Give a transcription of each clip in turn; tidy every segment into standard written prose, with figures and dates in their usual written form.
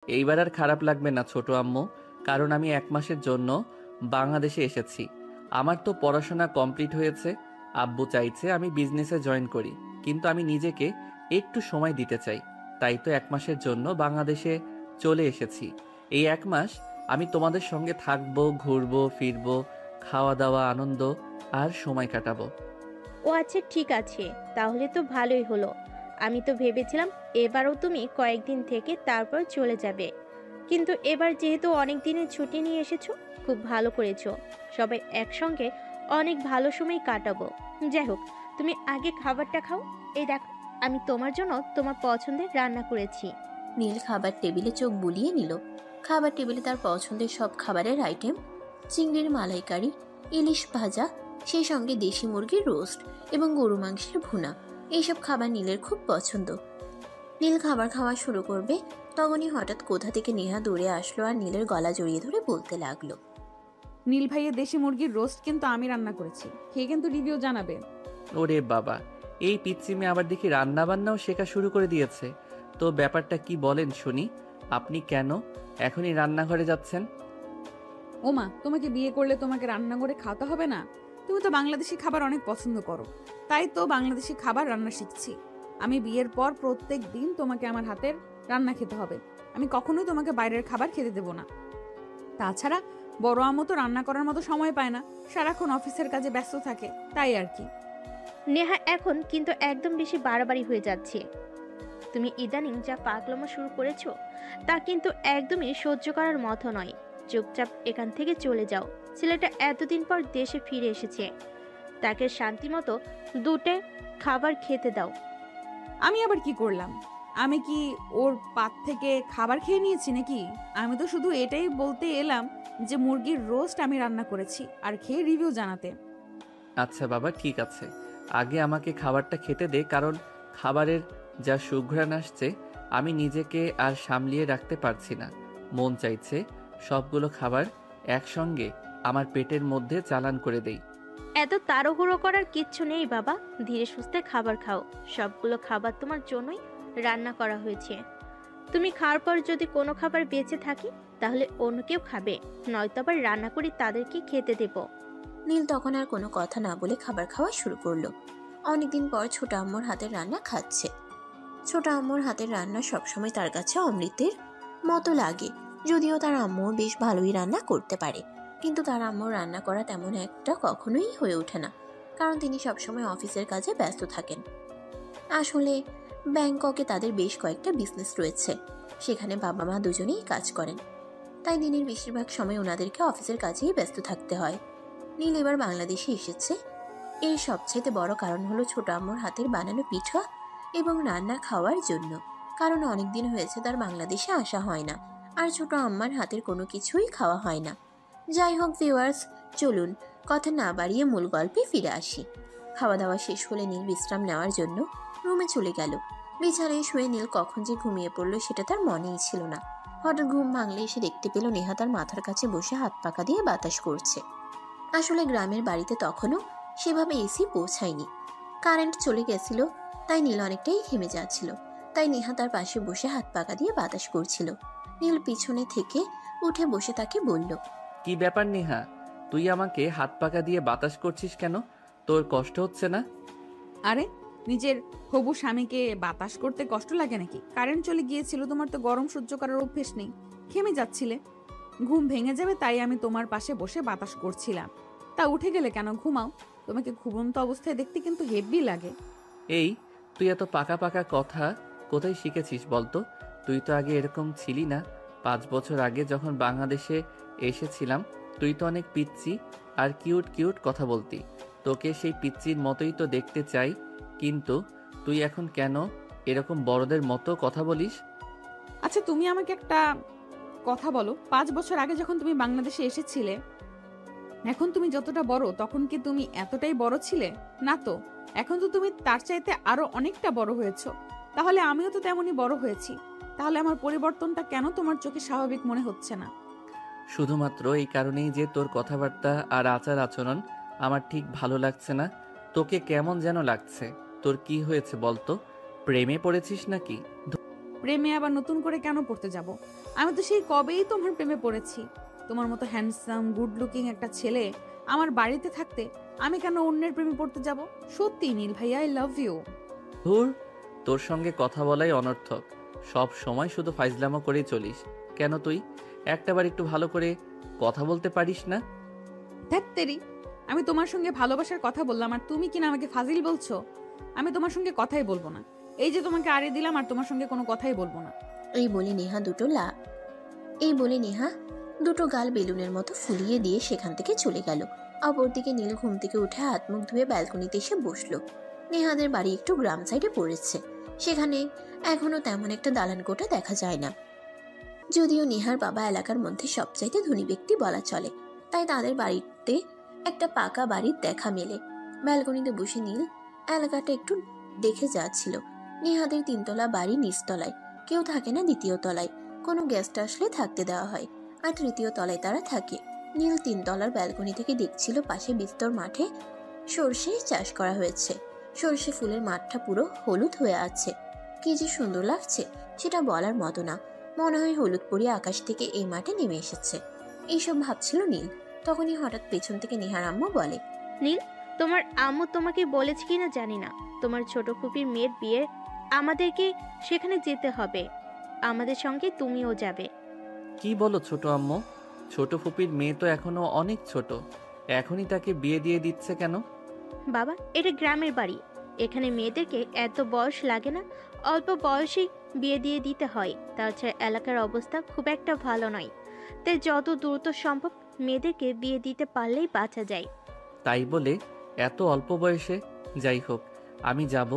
এইবার আর খারাপ লাগবে না ছোট আম্মু, কারণ আমি 1 মাসের জন্য বাংলাদেশে এসেছি। আমার তো পড়াশোনা কমপ্লিট হয়েছে। আব্বু চাইছে আমি বিজনেসে জয়েন করি, কিন্তু আমি নিজেকে একটু সময় দিতে চাই। তাই তো 1 মাসের জন্য বাংলাদেশে চলে এসেছি। এই 1 মাস আমি তোমাদের সঙ্গে থাকবো, ঘুরবো ফিরবো, খাওয়া দাওয়া, আনন্দ আর সময় কাটাবো। ও আচ্ছা, ঠিক আছে, তাহলে তো ভালোই হলো। আমি তো ভেবেছিলাম এবারও তুমি কয়েকদিন থেকে তারপর চলে যাবে, কিন্তু এবার যেহেতু অনেক দিনের ছুটি নিয়ে এসেছো, খুব ভালো করেছো। সবাই একসঙ্গে অনেক ভালো সময় কাটাবো। যাই হোক, তুমি আগে খাবারটা খাও। এই দেখো, আমি তোমার জন্য তোমার পছন্দের রান্না করেছি। নীল খাবার টেবিলে চোখ বুলিয়ে নিল। খাবার টেবিলে তার পছন্দের সব খাবারের আইটেম, চিংড়ির মালাইকারি, ইলিশ ভাজা, সেই সঙ্গে দেশি মুরগির রোস্ট এবং গরু মাংসের ভুনা। এইসব খাবার নীলের খুব পছন্দ। নীল খাবার খাওয়া শুরু করবে, তখনই হঠাৎ কোথা থেকে নেহা দৌড়ে আসলো আর নীলের গলা জড়িয়ে ধরে বলতে লাগলো, নীল ভাইয়ের দেশি মুরগির রোস্ট কিন্তু আমি রান্না করেছি, খেয়ে কিন্তু রিভিউ জানাবে। ওরে বাবা, এই পিচ্চি মেয়ে আবার দেখি রান্না বান্নাও শেখা শুরু করে দিয়েছে। তো ব্যাপারটা কি বলেন শুনি। আপনি কেন এখনই রান্নাঘরে যাচ্ছেন? ওমা, তোমাকে বিয়ে করলে তোমাকে রান্না করে খাওয়াতে হবে না? তুমি তো বাংলাদেশি খাবার অনেক পছন্দ করো, তাই তো বাংলাদেশি খাবার রান্না শিখছি। আমি বিয়ের পর প্রত্যেক দিন তোমাকে আমার হাতের রান্না খেতে হবে। আমি কখনোই তোমাকে বাইরের খাবার খেতে দেবো না। তাছাড়া বড় আম্মু তো রান্না করার মতো সময় পায় না, সারাক্ষণ অফিসের কাজে ব্যস্ত থাকে, তাই আর কি। নেহা, এখন কিন্তু একদম বেশি বাড়াবাড়ি হয়ে যাচ্ছে। তুমি ইদানিং যা পাগলামো শুরু করেছো, তা কিন্তু একদমই সহ্য করার মতো নয়। চুপচাপ এখান থেকে চলে যাও। ছেলেটা এতদিন পর দেশে ফিরে এসেছে, তাকে শান্তি মতো দুটে খাবার খেতে দাও। আমি আবার কি করলাম? আমি কি ওর পাত থেকে খাবার খেয়ে নিয়েছি নাকি? আমি তো শুধু এটাই বলতে এলাম যে মুরগির রোস্ট আমি রান্না করেছি, আর খেয়ে রিভিউ জানাতে। আচ্ছা বাবা, ঠিক আছে, আগে আমাকে খাবারটা খেতে দে, কারণ খাবারের যা সুঘ্রাণ আসছে আমি নিজেকে আর সামলিয়ে রাখতে পারছি না। মন চাইছে সবগুলো খাবার একসঙ্গে আমার পেটের মধ্যে চালান করে দেই। এত তাড়াহুড়ো করার কিচ্ছু নেই বাবা, ধীরে সুস্থে খাবার খাও। সবগুলো খাবার তোমার জন্যই রান্না করা হয়েছে। তুমি খাওয়ার পর যদি কোনো খাবার বেঁচে থাকে, তাহলে অন্য কেউ খাবে, নয়তো আবার রান্না করে তাদেরকে খেতে দেব। নীল তখন আর কোনো কথা না বলে খাবার খাওয়া শুরু করলো। অনেকদিন পর ছোট আম্মুর হাতের রান্না খাচ্ছে। ছোট আম্মুর হাতের রান্না সবসময় তার কাছে অমৃতের মতো লাগে। যদিও তার আম্মু বেশ ভালোই রান্না করতে পারে, কিন্তু তার আম্মুর রান্না করা তেমন একটা কখনোই হয়ে ওঠে না, কারণ তিনি সবসময় অফিসের কাজে ব্যস্ত থাকেন। আসলে ব্যাংককে তাদের বেশ কয়েকটা বিজনেস রয়েছে, সেখানে বাবা মা দুজনেই কাজ করেন। তাই দিনের বেশিরভাগ সময় ওনাদেরকে অফিসের কাজেই ব্যস্ত থাকতে হয়। নীল এবার বাংলাদেশে এসেছে, এর সবচাইতে বড় কারণ হলো ছোট আম্মুর হাতের বানানো পিঠা এবং রান্না খাওয়ার জন্য। কারণ অনেকদিন হয়েছে তার বাংলাদেশে আসা হয় না, আর ছোট আম্মার হাতের কোনো কিছুই খাওয়া হয় না। যাই হোক ভিউয়ার্স, চলুন কথা না বাড়িয়ে মূল গল্পে ফিরে আসি। খাওয়া দাওয়া শেষ হলে নীল বিশ্রাম নেওয়ার জন্য রুমে চলে গেল। বিছানায় শুয়ে নীল কখন যে ঘুমিয়ে পড়ল সেটা তার মনেই ছিল না। হঠাৎ ঘুম ভাঙলে এসে দেখতে পেল নেহা তার মাথার কাছে বসে হাত পাকা দিয়ে বাতাস করছে। আসলে গ্রামের বাড়িতে তখনও সেভাবে এসি পৌঁছায়নি, কারেন্ট চলে গেছিল, তাই নীল অনেকটাই ঘেমে যাচ্ছিল। তাই নেহা তার পাশে বসে হাত পাকা দিয়ে বাতাস করছিল। নীল পিছনে থেকে উঠে বসে তাকে বলল, কি ব্যাপার নেহা, তুই আমাকে হাত পাকা দিয়ে বাতাস করছিস কেন? তোর কষ্ট হচ্ছে না? আরে, নিজের হবু স্বামীকে বাতাস করতে কষ্ট লাগে নাকি? কারেন্ট চলে গিয়েছিল, তোমার তো গরম সহ্য করার অভ্যেস নেই, ঘেমে যাচ্ছিলে, ঘুম ভেঙে যাবে তাই আমি তোমার পাশে বসে বাতাস করছিলাম। তা উঠে গেলে কেন? ঘুমাও, তোমাকে ঘুমন্ত অবস্থায় দেখতে কিন্তু হেভি লাগে। এই, তুই এত পাকা পাকা কথা কোথায় শিখেছিস বলতো? তুই তো আগে এরকম ছিলি না। 5 বছর আগে যখন বাংলাদেশে এসেছিলাম, তুই তো অনেক পিচ্চি আর কিউট কিউট কথা বলতি। তোকে সেই পিচ্চির মতোই তো দেখতে চাই, কিন্তু তুই এখন কেন এরকম বড়দের মতো কথা বলিস? আচ্ছা, তুমি আমাকে একটা কথা বলো, 5 বছর আগে যখন তুমি বাংলাদেশে এসেছিলে, এখন তুমি যতটা বড়, তখন কি তুমি এতটাই বড় ছিলে? না তো, এখন তো তুমি তার চাইতে আরো অনেকটা বড় হয়েছো। তাহলে আমিও তো তেমনই বড় হয়েছি, তাহলে আমার পরিবর্তনটা কেন তোমার চোখে স্বাভাবিক মনে হচ্ছে না? শুধুমাত্র এই কারণেই যে তোর কথাবার্তা আর আচার আচরণ আমার ঠিক ভালো লাগছে না। তোকে কেমন যেন লাগছে। তোর কি হয়েছে বলতো? প্রেমে পড়েছিস নাকি? প্রেমে আবার নতুন করে কেন পড়তে যাব? আমি তো সেই কবেই তোমার প্রেমে পড়েছি। তোমার মতো হ্যান্ডসাম গুড লুকিং একটা ছেলে আমার বাড়িতে থাকতে আমি কেন অন্যের প্রেমে পড়তে যাব? সত্যি নীল ভাইয়া, আই লাভ ইউ। ধুর, তোর সঙ্গে কথা বলাই অনর্থক। সব সময় শুধু ফাইজলামো করেই চলিস। কেন তুই একটাবার একটু ভালো করে কথা বলতে পারিস না? ধ্যাত্তেরি, আমি তোমার সঙ্গে ভালোবাসার কথা বললাম আর তুমি কিনা আমাকে ফাজিল বলছো? আমি তোমার সঙ্গে কথাই বলবো না। এই যে তোমাকে আড়ে দিলাম আর তোমার সঙ্গে কোনো কথাই বলবো না। এই বলে নেহা দুটো গাল বেলুনের মতো ফুলিয়ে দিয়ে সেখান থেকে চলে গেল। অপরদিকে নীল ঘুম থেকে উঠে হাত মুখ ধুয়ে ব্যালকনিতে এসে বসলো। নেহাদের বাড়ি একটু গ্রাম সাইডে পড়েছে, সেখানে এখনো তেমন একটা দালান কোঠা দেখা যায় না। যদিও নেহার বাবা এলাকার মধ্যে সবচাইতে ধনী ব্যক্তি বলা চলে, তাই তাদের বাড়িতে একটা পাকা বাড়ির দেখা মেলে। ব্যালকনিতে বসে নীল এলাকাটা একটু দেখে যাচ্ছিল। নেহাদের 3 তলা বাড়ি নিচতলায়, কেউ থাকে না দ্বিতীয় তলায়, কোনো গেস্ট আসলে থাকতে দেওয়া হয়, আর 3য় তলায় তারা থাকে। নীল 3 তলার ব্যালকনি থেকে দেখছিল পাশে বিস্তর মাঠে সর্ষে চাষ করা হয়েছে। সর্ষে ফুলের মাঠটা পুরো হলুদ হয়ে আছে। কি যে সুন্দর লাগছে সেটা বলার মতো না। মনে হয় হলুদ পরিয়ে আকাশ থেকে এই মাঠে নেমে এসেছে। এইসব ভাবছিল নীল, তখনই হঠাৎ পেছন থেকে নেহার আম্মু বলে, নীল, তোমার আম্মু তোমাকে বলেছে কিনা জানি না, তোমার ছোট ফুপির মেয়ের বিয়ে, আমাদেরকে সেখানে যেতে হবে। আমাদের সঙ্গে তুমিও যাবে। কি বলো ছোট আম্মু? ছোট ফুপির মেয়ে তো এখনো অনেক ছোট, এখনই তাকে বিয়ে দিয়ে দিচ্ছে কেন? বাবা, এটা গ্রামের বাড়ি, এখানে মেয়েদেরকে এত বয়স লাগে না, অল্প বয়সেই বিয়ে দিয়ে দিতে হয়। তাছাড়া এলাকার অবস্থা খুব একটা ভালো নয়, তাই যত দ্রুত সম্ভব মেয়েদেরকে বিয়ে দিতে পারলেই বাঁচা যায়। তাই বলে এত অল্প বয়সে? যাই হোক, আমি যাব,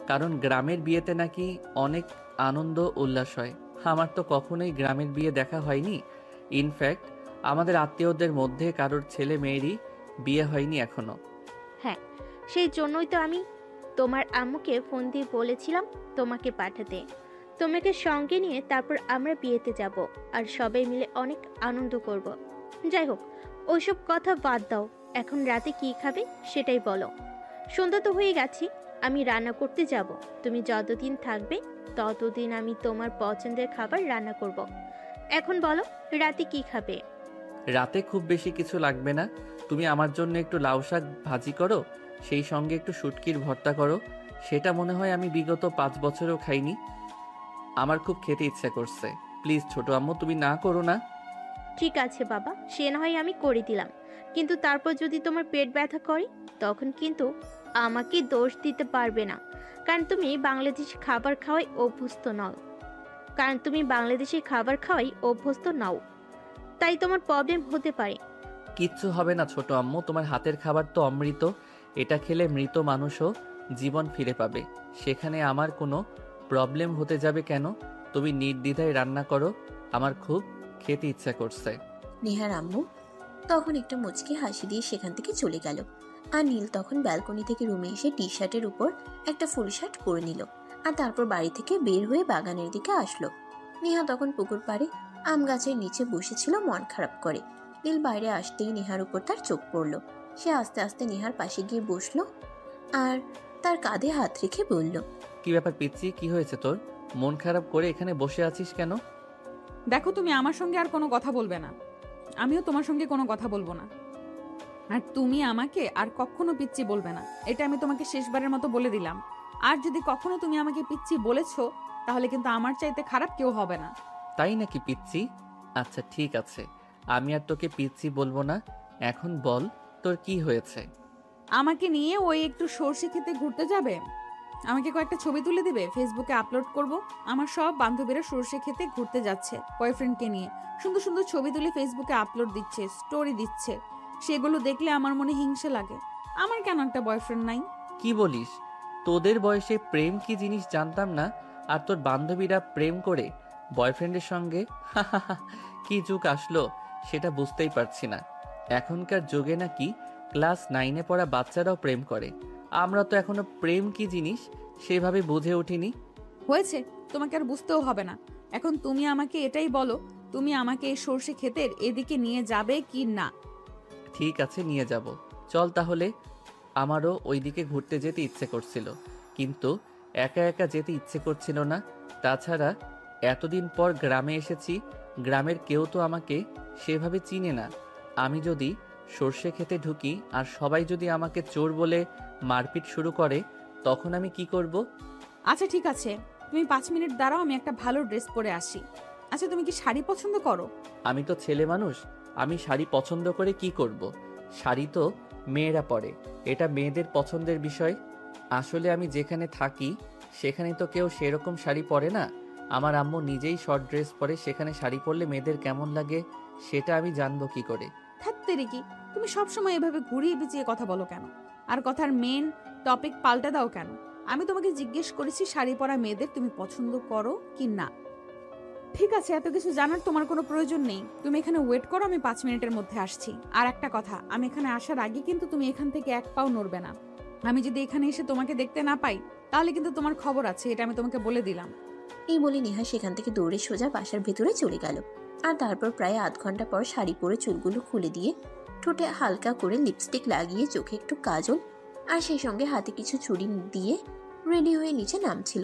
কারণ গ্রামের বিয়েতে নাকি অনেক আনন্দ উল্লাস হয়। আমার তো কখনোই গ্রামের বিয়ে দেখা হয়নি। ইনফ্যাক্ট আমাদের আত্মীয়দের মধ্যে কারোর ছেলে মেয়েরই বিয়ে হয়নি এখনো। হ্যাঁ, সেই জন্যই তো আমি তোমার আম্মুকে ফোন দিয়ে বলেছিলাম তোমাকে পাঠাতে। তোমাকে সঙ্গে নিয়ে তারপর আমরা বিয়েতে যাব, আর সবাই মিলে অনেক আনন্দ করব। যাই হোক, ওইসব কথা বাদ দাও, এখন রাতে কি খাবে সেটাই বলো। সন্ধ্যা তো হয়ে গেছে, আমি রান্না করতে যাব। তুমি যতদিন থাকবে ততদিন আমি তোমার পছন্দের খাবার রান্না করব। এখন বলো, রাতে কি খাবে? রাতে খুব বেশি কিছু লাগবে না। তুমি আমার জন্য একটু লাউ শাক ভাজি করো, সেই সঙ্গে একটু শুটকির ভর্তা করো। সেটা মনে হয় আমি বিগত 5 বছরেও খাইনি। আমার খুব খেতে ইচ্ছা করছে। প্লিজ ছোট আম্মু, তুমি না করো না। ঠিক আছে বাবা, সে না হয় আমি করে দিলাম, কিন্তু তারপর যদি তোমার পেট ব্যথা করে তখন কিন্তু আমাকে দোষ দিতে পারবে না, কারণ তুমি বাংলাদেশি খাবার খাওয়াই অভ্যস্ত নও, তাই তোমার প্রবলেম হতে পারে। কিচ্ছু হবে না ছোট আম্মু, তোমার হাতের খাবার তো অমৃত। এটা খেলে মৃত মানুষও জীবন ফিরে পাবে। সেখানে আমার কোনো প্রবলেম হতে যাবে কেন? তুমি নির্দ্বিধায় রান্না করো, আমার খুব খেতে ইচ্ছা করছে। নেহার আম্মু তখন একটা মুচকি হাসি দিয়ে সেখান থেকে চলে গেল। আর নীল তখন ব্যালকনি থেকে রুমে এসে টি শার্টের উপর একটা ফুল শার্ট পরে নিল, আর তারপর বাড়ি থেকে বের হয়ে বাগানের দিকে আসলো। নেহা তখন পুকুর পাড়ে আম গাছের নিচে বসেছিল মন খারাপ করে। নীল বাইরে আসতেই নেহার উপর তার চোখ পড়ল। সে আস্তে আস্তে নেহার পাশে গিয়ে বসলো আর তার কাঁধে হাত রেখে বলল, কি ব্যাপার পিচ্ছি, কি হয়েছে তোর? মন খারাপ করে এখানে বসে আছিস কেন? দেখো, তুমি আমার সঙ্গে আর কোনো কথা বলবে না, আমিও তোমার সঙ্গে কোনো কথা বলবো না। আর তুমি আমাকে আর কখনো পিচ্চি বলবে না, এটা আমি তোমাকে শেষবারের মতো বলে দিলাম। আর যদি কখনো তুমি আমাকে পিচ্চি বলেছো তাহলে কিন্তু আমার চাইতে খারাপ কেউ হবে না। তাই নাকি পিচ্ছি? আচ্ছা ঠিক আছে, আমি আর তোকে পিচ্ছি বলবো না। এখন বল, তোর কি হয়েছে? আমাকে নিয়ে ওই একটু সর্ষে খেতে ঘুরতে যাবে, আমাকে কয়েকটা ছবি তুলে দিবে, ফেসবুকে আপলোড করব। আমার সব বান্ধবীরা সর্ষে খেতে ঘুরতে যাচ্ছে বয়ফ্রেন্ডকে নিয়ে, সুন্দর সুন্দর ছবি তুলে ফেসবুকে আপলোড দিচ্ছে, স্টোরি দিচ্ছে। সেগুলো দেখলে আমার মনে হিংসে লাগে। আমার কেন একটা বয়ফ্রেন্ড নাই? কি বলিস? তোদের বয়সে প্রেম কি জিনিস জানতাম না, আর তোর বান্ধবীরা প্রেম করে বয়ফ্রেন্ডের সঙ্গে? কি যুগ আসলো সেটা বুঝতেই পারছি না। এখনকার যুগে নাকি ক্লাস 9-এ পড়া বাচ্চারাও প্রেম করে। আমরা তো এখনো প্রেম কি জিনিস সেভাবে বুঝে উঠিনি। হয়েছে, তোমাকে আর বুঝতেও হবে না। এখন তুমি আমাকে এটাই বলো, তুমি আমাকে এই সর্ষে ক্ষেতের এদিকে নিয়ে যাবে কি না? ঠিক আছে, নিয়ে যাব। চল তাহলে। আমারও ওইদিকে ঘুরতে যেতে ইচ্ছে করছিল, কিন্তু একা একা যেতে ইচ্ছে করছিল না। তাছাড়া এতদিন পর গ্রামে এসেছি, গ্রামের কেউ তো আমাকে সেভাবে চিনে না। আমি যদি সর্ষে খেতে ঢুকি আর সবাই যদি আমাকে চোর বলে মারপিট শুরু করে, তখন আমি কি করব? আচ্ছা ঠিক আছে, তুমি 5 মিনিট দাঁড়াও, আমি একটা ভালো ড্রেস পরে আসি। আচ্ছা তুমি কি শাড়ি পছন্দ করো? আমি তো ছেলে মানুষ, আমি শাড়ি পছন্দ করে কি করব? শাড়ি তো মেয়েরা পরে, এটা মেয়েদের পছন্দের বিষয়। আসলে আমি যেখানে থাকি সেখানে তো কেউ সেরকম শাড়ি পরে না। আমার আম্মু নিজেই শর্ট ড্রেস পরে, সেখানে শাড়ি পরলে মেয়েদের কেমন লাগে সেটা আমি জানবো কি করে? থাকতে কি তুমি সবসময় এভাবে ঘুরিয়ে পেঁচিয়ে কথা বলো কেন? আর কথার মেন টপিক পাল্টে দাও কেন? আমি তোমাকে জিজ্ঞেস করেছি শাড়ি পরা মেয়েদের তুমি পছন্দ করো কি না। ঠিক আছে, এত কিছু জানার তোমার কোনো প্রয়োজন নেই। তুমি এখানে ওয়েট করো, আমি 5 মিনিটের মধ্যে আসছি। আর একটা কথা, আমি এখানে আসার আগে কিন্তু তুমি এখান থেকে এক পাও নড়বে না। আমি যদি এখানে এসে তোমাকে দেখতে না পাই তাহলে কিন্তু তোমার খবর আছে, এটা আমি তোমাকে বলে দিলাম। এই বলে নেহা সেখান থেকে দৌড়ে সোজা বাসার ভেতরে চলে গেল। আর তারপর প্রায় আধ ঘন্টা পর শাড়ি পরে চুলগুলো খুলে দিয়ে ঠোঁটে হালকা করে লিপস্টিক লাগিয়ে চোখে একটু কাজল আর সেই সঙ্গে হাতে কিছু চুড়ি দিয়ে রেডি হয়ে নিচে নামছিল।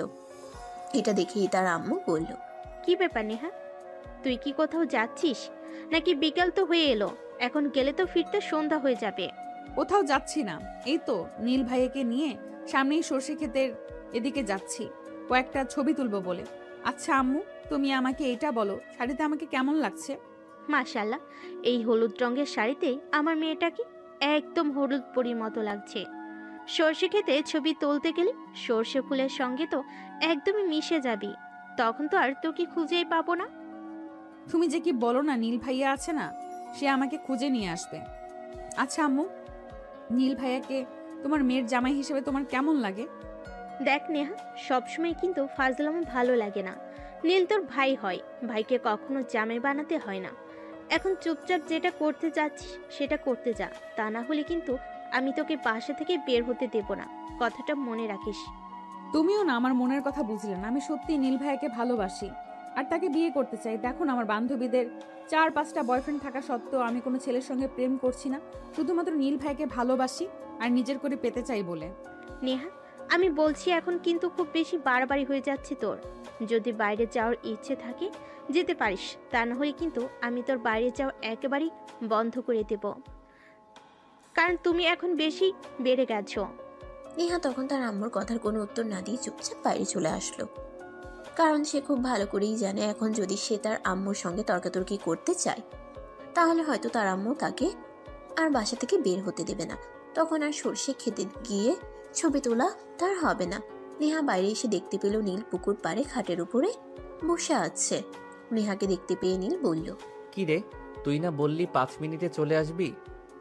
এটা দেখেই তার আম্মু বলল, কি ব্যাপার নেহা, তুই কি কোথাও যাচ্ছিস নাকি? বিকাল তো হয়ে এলো, এখন গেলে তো ফিরতে সন্ধ্যা হয়ে যাবে। কোথাও যাচ্ছি না, এই তো নীল ভাইয়াকে নিয়ে সামনেই সর্ষে ক্ষেতের এদিকে যাচ্ছি কয়েকটা ছবি তুলবো বলে। আচ্ছা আম্মু, তুমি আমাকে এটা বলো, শাড়িতে আমাকে কেমন লাগছে? মাশাআল্লাহ, এই হলুদ রঙের শাড়িতে আমার মেয়েটাকে একদম হলুদ পরীর মতো লাগছে। সর্ষে খেতে ছবি তুলতে গেলে সর্ষে ফুলের সঙ্গে তো একদমই মিশে যাবি, তখন তো আর তোকে খুঁজেই পাবো না। তুমি যে কি বলো না, নীল ভাইয়া আছে না, সে আমাকে খুঁজে নিয়ে আসবে। আচ্ছা আম্মু, নীল ভাইয়াকে তোমার মেয়ের জামাই হিসেবে তোমার কেমন লাগে? দেখ নেহা, সবসময় কিন্তু ফাজলামো ভালো লাগে না। নীল তোর ভাই হয়, ভাইকে কখনো জামাই বানাতে হয় না। এখন চুপচাপ যেটা করতে যাচ্ছিস সেটা করতে যা, তা না হলে কিন্তু আমি তোকে বাসা থেকে বের হতে দেব না, কথাটা মনে রাখিস। তুমিও না আমার মনের কথা বুঝলে না। আমি সত্যি নীল ভাইয়াকে ভালোবাসি আর তাকে বিয়ে করতে চাই। দেখো না, আমার বান্ধবীদের 4-5টা বয়ফ্রেন্ড থাকা সত্ত্বেও আমি কোনো ছেলের সঙ্গে প্রেম করছি না, শুধুমাত্র নীল ভাইকে ভালোবাসি আর নিজের করে পেতে চাই বলে। নেহা, আমি বলছি এখন কিন্তু খুব বেশি বাড়াবাড়ি হয়ে যাচ্ছে তোর। যদি বাইরে যাওয়ার ইচ্ছে থাকে যেতে পারিস, তা না হলে কিন্তু আমি তোর বাইরে যাওয়া একেবারেই বন্ধ করে দেব, কারণ তুমি এখন বেশি বেড়ে গেছো। নেহা তখন তার আম্মুর কথার কোনো উত্তর না দিয়ে চুপচাপ বাইরে চলে আসলো। কারণ সে খুব ভালো করেই জানে এখন যদি সে তার আম্মুর সঙ্গে তর্কাতর্কি করতে চায় তাহলে হয়তো তার আম্মু তাকে আর বাসা থেকে বের হতে দেবে না। তখন আর সর্ষে খেতে গিয়ে ছবি তোলা তার হবে না। নেহা বাইরে এসে দেখতে পেল নীল পুকুর পাড়ে খাটের উপরে বসে আছে। নেহাকে দেখতে পেয়ে নীল বলল, কি রে, তুই না বললি 5 মিনিটে চলে আসবি?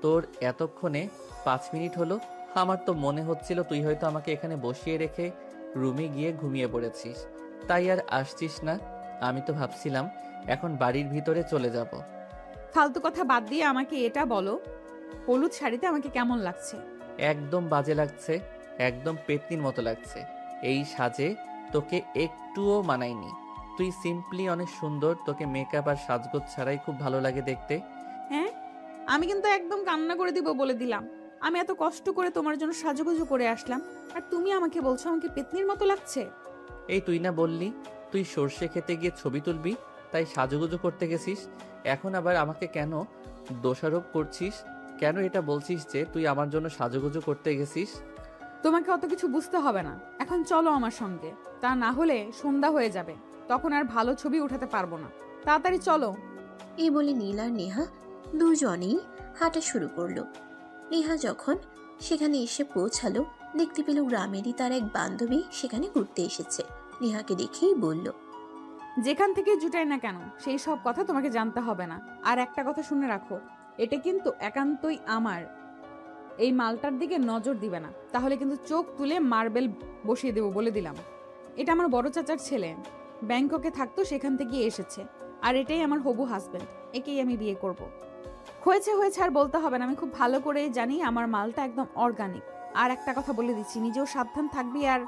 তোর এতক্ষণে 5 মিনিট হলো? আমার তো মনে হচ্ছিল তুই হয়তো আমাকে এখানে বসিয়ে রেখে রুমে গিয়ে ঘুমিয়ে পড়েছিস, তাই আর আসছিস না। আমি তো ভাবছিলাম এখন বাড়ির ভিতরে চলে যাব। ফালতু কথা বাদ দিয়ে আমাকে এটা বলো, হলুদ শাড়িতে আমাকে কেমন লাগছে? একদম বাজে লাগছে, একদম পেতনির মতো লাগছে। এই সাজে তোকে একটুও মানায়নি। তুই সিম্পলি অনেক সুন্দর, তোকে মেকআপ আর সাজগোজ ছাড়াই খুব ভালো লাগে দেখতে। হ্যাঁ, আমি কিন্তু একদম কান্না করে দিব বলে দিলাম। আমি এত কষ্ট করে তোমার জন্য সাজুগুজু করে আসলাম আর তুমি আমাকে বলছো আমাকে পেতনির মতো লাগছে? এই তুই না বললি তুই সর্ষে খেতে গিয়ে ছবি তুলবি, তাই সাজুগুজু করতে গেছিস? এখন আবার আমাকে কেন দোষারোপ করছিস? কেন এটা বলছিস যে তুই আমার জন্য সাজুগুজু করতে গেছিস? তোমাকে অত কিছু বুঝতে হবে না, এখন চলো আমার সঙ্গে, তা না হলে সন্ধ্যা হয়ে যাবে, তখন আর ভালো ছবি উঠাতে পারবো না। তাড়াতাড়ি চলো। এই বলে নীল আর নেহা দুজনেই হাঁটা শুরু করলো। নেহা যখন সেখানে এসে পৌঁছালো দেখতে পেল গ্রামেরই তার এক বান্ধবী সেখানে ঘুরতে এসেছে। নেহাকে দেখেই বলল, যেখান থেকে জুটাই না কেন সেই সব কথা তোমাকে জানতে হবে না। আর একটা কথা শুনে রাখো, এটা কিন্তু একান্তই আমার। এই মালটার দিকে নজর দিবে না, তাহলে কিন্তু চোখ তুলে মার্বেল বসিয়ে দেবো বলে দিলাম। এটা আমার বড় চাচার ছেলে, ব্যাংককে থাকতো, সেখান থেকে এসেছে। আর এটাই আমার হবু হাজবেন্ড, একেই আমি বিয়ে করব। হয়েছে হয়েছে আর বলতে হবে না, আমি খুব ভালো করে জানি আমার মালটা একদম অর্গানিক। আর একটা কথা বলে দিচ্ছি, নিজেও সাবধান থাকবি আর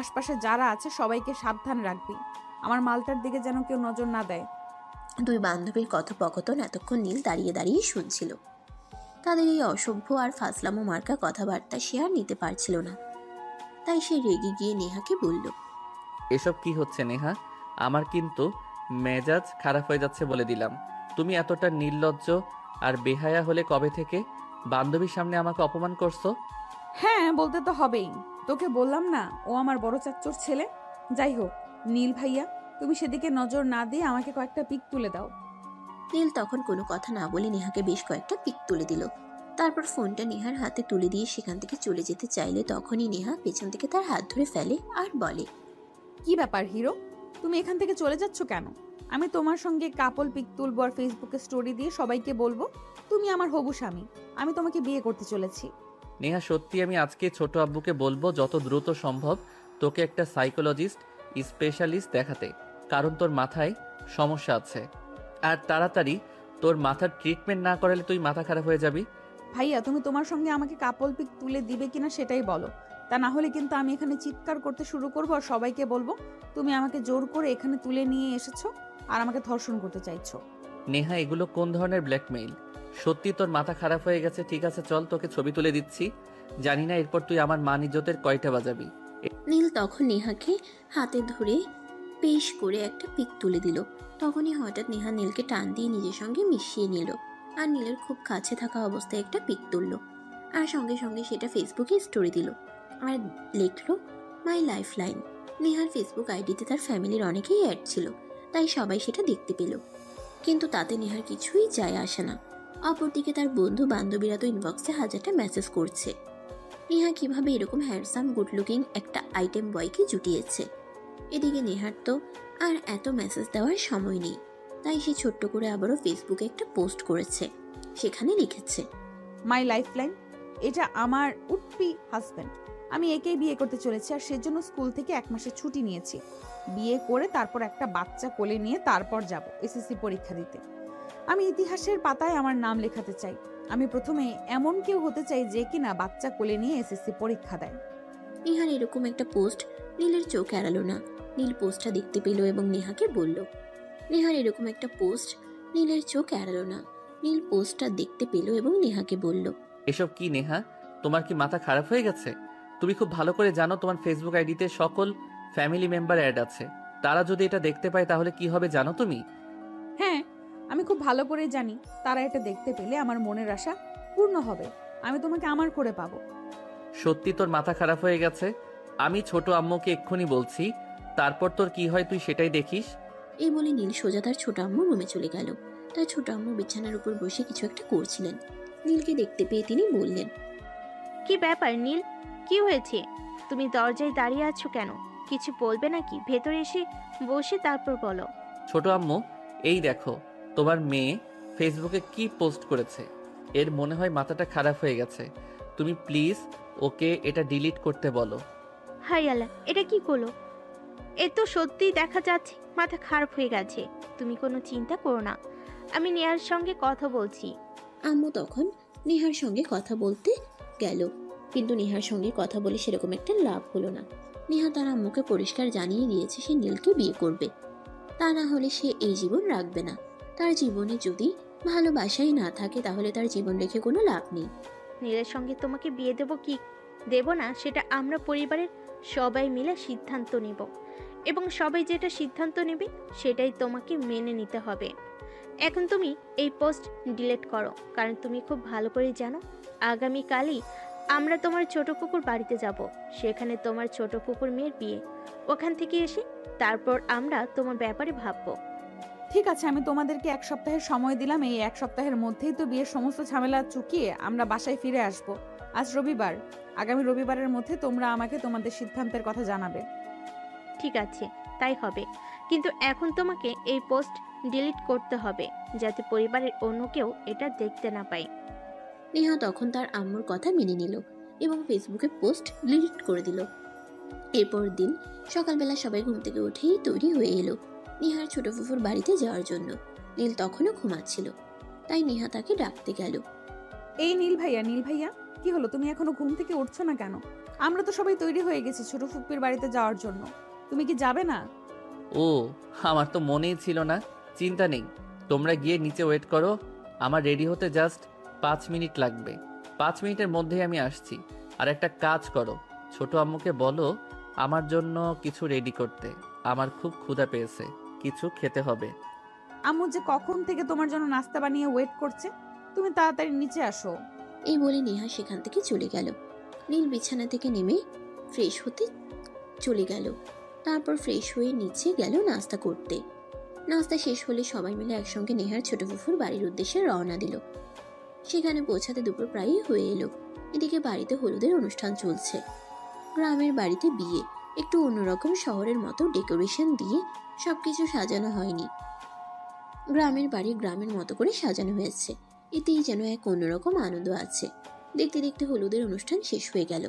আশপাশে যারা আছে সবাইকে সাবধান রাখবি, আমার মালটার দিকে যেন কেউ নজর না দেয়। দুই বান্ধবীর কথোপকথন এতক্ষণ নীল দাঁড়িয়ে দাঁড়িয়ে শুনছিল। তাদের এই অসভ্য আর ফাজলামো মার্কা কথাবার্তা সে আর নিতে পারছিল না, তাই সে রেগে গিয়ে নেহাকে বলল, এসব কি হচ্ছে নেহা? আমার কিন্তু মেজাজ খারাপ হয়ে যাচ্ছে বলে দিলাম। তুমি এতটা নির্লজ্জ আর বেহায়া হলে কবে থেকে? বান্ধবীর সামনে আমাকে অপমান করছো। হ্যাঁ, বলতে তো হবেই। তোকে বললাম না ও আমার বড় চাচ্চুর ছেলে। যাই হোক নীল ভাইয়া, তুমি সেদিকে নজর না দিয়ে আমাকে কয়েকটা পিক তুলে দাও। নীল তখন কোনো কথা না বলে নেহাকে বেশ কয়েকটা পিক তুলে দিল। তারপর ফোনটা নেহার হাতে তুলে দিয়ে সেখান থেকে চলে যেতে চাইলে তখনই নেহা পেছন থেকে তার হাত ধরে ফেলে আর বলে, কি ব্যাপার হিরো, তুমি এখান থেকে চলে যাচ্ছ কেন? আমি তোমার সঙ্গে কাপল পিক তুলবো আর ফেসবুকে স্টোরি দিয়ে সবাইকে বলবো তুমি আমার হবু স্বামী, আমি তোমাকে বিয়ে করতে চলেছি। নেহা, সত্যি আমি আজকে ছোট আব্বুকে বলবো যত দ্রুত সম্ভব তোকে একটা সাইকোলজিস্ট স্পেশালিস্ট দেখাতে, কারণ তোর মাথায় সমস্যা আছে। আর তাড়াতাড়ি তোর মাথার ট্রিটমেন্ট না করালে তুই মাথা খারাপ হয়ে যাবি। ভাইয়া, তুমি তোমার সঙ্গে আমাকে কাপল পিক তুলে দিবে কিনা সেটাই বলো, তা না হলে কিন্তু আমি এখানে চিৎকার করতে শুরু করবো আর সবাইকে বলবো তুমি আমাকে জোর করে এখানে তুলে নিয়ে এসেছো আর আমাকে ধর্ষণ করতে চাইছো। নেহা, এগুলো কোন ধরনের ব্ল্যাকমেইল? সত্যি তোর মাথা খারাপ হয়ে গেছে? ঠিক আছে চল, তোকে ছবি তুলে দিচ্ছি। জানি না এরপর তুই আমার মান ইজ্জতের কয়টা বাজাবি। নীল তখন নেহাকে হাতে ধরে পেশ করে একটা পিক তুলে দিল। তখনই হঠাৎ নেহা নীলকে টান দিয়ে নিজের সঙ্গে মিশিয়ে নিল আর নীলের খুব কাছে থাকা অবস্থায় একটা পিক তুলল আর সঙ্গে সঙ্গে সেটা ফেসবুকে স্টোরি দিল আর লিখলো, my life line. Nehar Facebook আইডিতে তার ফ্যামিলির অনেকেই অ্যাড ছিল, তাই সবাই সেটা দেখতে পেল, কিন্তু তাতে নেহার কিছুই যায় আসে না। অপরদিকে তার বন্ধু বান্ধবীরা তো ইনবক্সে হাজারটা মেসেজ করছে নেহা কিভাবে এরকম হ্যান্ডসাম গুড লুকিং একটা আইটেম বয়কে জুটিয়েছে। এদিকে নেহার তো আর এত মেসেজ দেওয়ার সময় নেই, তাই সে ছোট্ট করে আবারও ফেসবুকে একটা পোস্ট করেছে। সেখানে লিখেছে, মাই লাইফ লাইন, এটা আমার উঠপি হাজব্যান্ড। আমি একেই বিয়ে করতে চলেছি আর সেজন্য স্কুল থেকে 1 মাসের ছুটি নিয়েছি। বিয়ে করে তারপর একটা বাচ্চা কোলে নিয়ে তারপর যাব এসএসসি পরীক্ষা দিতে। আমি ইতিহাসের পাতায় আমার নাম লেখাতে চাই। আমি প্রথমে এমন কেউ হতে চাই যে কিনা বাচ্চা কোলে নিয়ে এসএসসি পরীক্ষা দেয়। নেহার এরকম একটা পোস্ট নীলের চোখ এড়ালো না। নীল পোস্টটা দেখতে পেল এবং নেহাকে বলল, নেহার এরকম একটা পোস্ট নীলের চোখ এড়ালো না। নীল পোস্টটা দেখতে পেল এবং নেহাকে বলল, এসব কি নেহা? তোমার কি মাথা খারাপ হয়ে গেছে? তুমি খুব ভালো করে জানো তোমার ফেসবুক আইডিতে সকল ফ্যামিলি মেম্বার অ্যাড আছে। তারা যদি এটা দেখতে পায় তাহলে কি হবে জানো তুমি? হ্যাঁ, আমি খুব ভালো করে জানি তারা এটা দেখতে পেলে আমার মনের আশা পূর্ণ হবে, আমি তোমাকে আমার করে পাবো। সত্যি তোর মাথা খারাপ হয়ে গেছে? আমি ছোট আম্মুকে এক্ষুনি বলছি, তারপর তোর কি হয় তুই সেটাই দেখিস। এই বলে নীল সোজা তার ছোট আম্মু রুমে চলে গেল। তার ছোট আম্মু বিছানার উপর বসে কিছু একটা করছিলেন। নীলকে দেখতে পেয়ে তিনি বললেন, কি ব্যাপার নীল, কি হয়েছে? তুমি দরজায় দাঁড়িয়ে আছো কেন? কিছু বলবে নাকি? ভেতরে এসে বসে তারপর বলো। ছোট আম্মু, এই দেখো তোমার মেয়ে ফেসবুকে কি পোস্ট করেছে। এর মনে হয় মাথাটা খারাপ হয়ে গেছে। তুমি প্লিজ ওকে এটা ডিলিট করতে বলো। হাই আল্লাহ, এটা কি করলো? এ তো সত্যিই দেখা যাচ্ছে মাথা খারাপ হয়ে গেছে। তুমি কোনো চিন্তা করো না, আমি নেহার সঙ্গে কথা বলছি। আম্মু তখন নেহার সঙ্গে কথা বলতে গেল, কিন্তু নেহার সঙ্গে কথা বলে সেরকম একটা লাভ হলো না। নেহা তার আম্মুকে পরিষ্কার জানিয়ে দিয়েছে সে নীলকে বিয়ে করবে, তা না হলে সে এই জীবন রাখবে না। তার জীবনে যদি ভালোবাসাই না থাকে তাহলে তার জীবন রেখে কোনো লাভ নেই। নীলের সঙ্গে তোমাকে বিয়ে দেবো কি দেব না সেটা আমরা পরিবারের সবাই মিলে সিদ্ধান্ত নেব, এবং সবাই যেটা সিদ্ধান্ত নেবে সেটাই তোমাকে মেনে নিতে হবে। এখন তুমি এই পোস্ট ডিলিট করো, কারণ তুমি খুব ভালো করে জানো আগামীকালই আমরা তোমার ছোট কুকুর বাড়িতে যাব। সেখানে তোমার ছোট কুকুর মেয়ের বিয়ে। ওখান থেকে এসে তারপর আমরা তোমার ব্যাপারে ভাববো। ঠিক আছে, আমি তোমাদেরকে 1 সপ্তাহের সময় দিলাম। এই 1 সপ্তাহের মধ্যেই তো বিয়ের সমস্ত ঝামেলা চুকিয়ে আমরা বাসায় ফিরে আসব। আজ রবিবার, আগামী রবিবারের মধ্যে তোমরা আমাকে তোমাদের সিদ্ধান্তের কথা জানাবে। ঠিক আছে, তাই হবে, কিন্তু এখন তোমাকে এই পোস্ট ডিলিট করতে হবে যাতে পরিবারের অন্য কেউ এটা দেখতে না পায়। নেহা তখন তার আম্মুর কথা মেনে নিল এবং ফেসবুকে পোস্ট ডিলিট করে দিল। এরপর দিন সকালবেলা সবাই ঘুম থেকে উঠেই তৈরি হয়ে এলো নেহার ছোট ফুফুর বাড়িতে যাওয়ার জন্য। নীল তখনও ঘুমাচ্ছিল, তাই নেহা তাকে ডাকতে গেল। এই নীল ভাইয়া, নীল ভাইয়া, কি হলো? তুমি এখনো ঘুম থেকে উঠছো না কেন? আমরা তো সবাই তৈরি হয়ে গেছি ছোট ফুপির বাড়িতে যাওয়ার জন্য, তুমি কি যাবে না? ও, আমার তো মনেই ছিল না। চিন্তা নেই, তোমরা গিয়ে নিচে ওয়েট করো। আমার রেডি হতে জাস্ট 5 মিনিট লাগবে। 5 মিনিটের মধ্যেই আমি আসছি। আর একটা কাজ করো, ছোট আম্মুকে বলো আমার জন্য কিছু রেডি করতে। আমার খুব ক্ষুধা পেয়েছে। কিছু খেতে হবে। আম্মু যে কখন থেকে তোমার জন্য নাস্তা বানিয়ে ওয়েট করছে, তুমি তাড়াতাড়ি নিচে আসো। এই বলে নেহা সেখান থেকে চলে গেল। নীল বিছানা থেকে নেমে ফ্রেশ হতে চলে গেল। তারপর ফ্রেশ হয়ে নিচে গেল নাস্তা করতে। নাস্তা শেষ হলে সবাই মিলে একসঙ্গে নেহার ছোট ফুফুর বাড়ির উদ্দেশ্যে রওনা দিল। সেখানে পৌঁছাতে দুপুর প্রায়ই হয়ে এলো। এদিকে বাড়িতে হলুদের অনুষ্ঠান চলছে। গ্রামের বাড়িতে বিয়ে, একটু অন্যরকম শহরের মতো ডেকোরেশন দিয়ে সবকিছু সাজানো হয়নি। গ্রামের বাড়ি গ্রামের মতো করে সাজানো হয়েছে, এতেই যেন এক অন্যরকম আনন্দ আছে। দেখতে দেখতে হলুদের অনুষ্ঠান শেষ হয়ে গেল।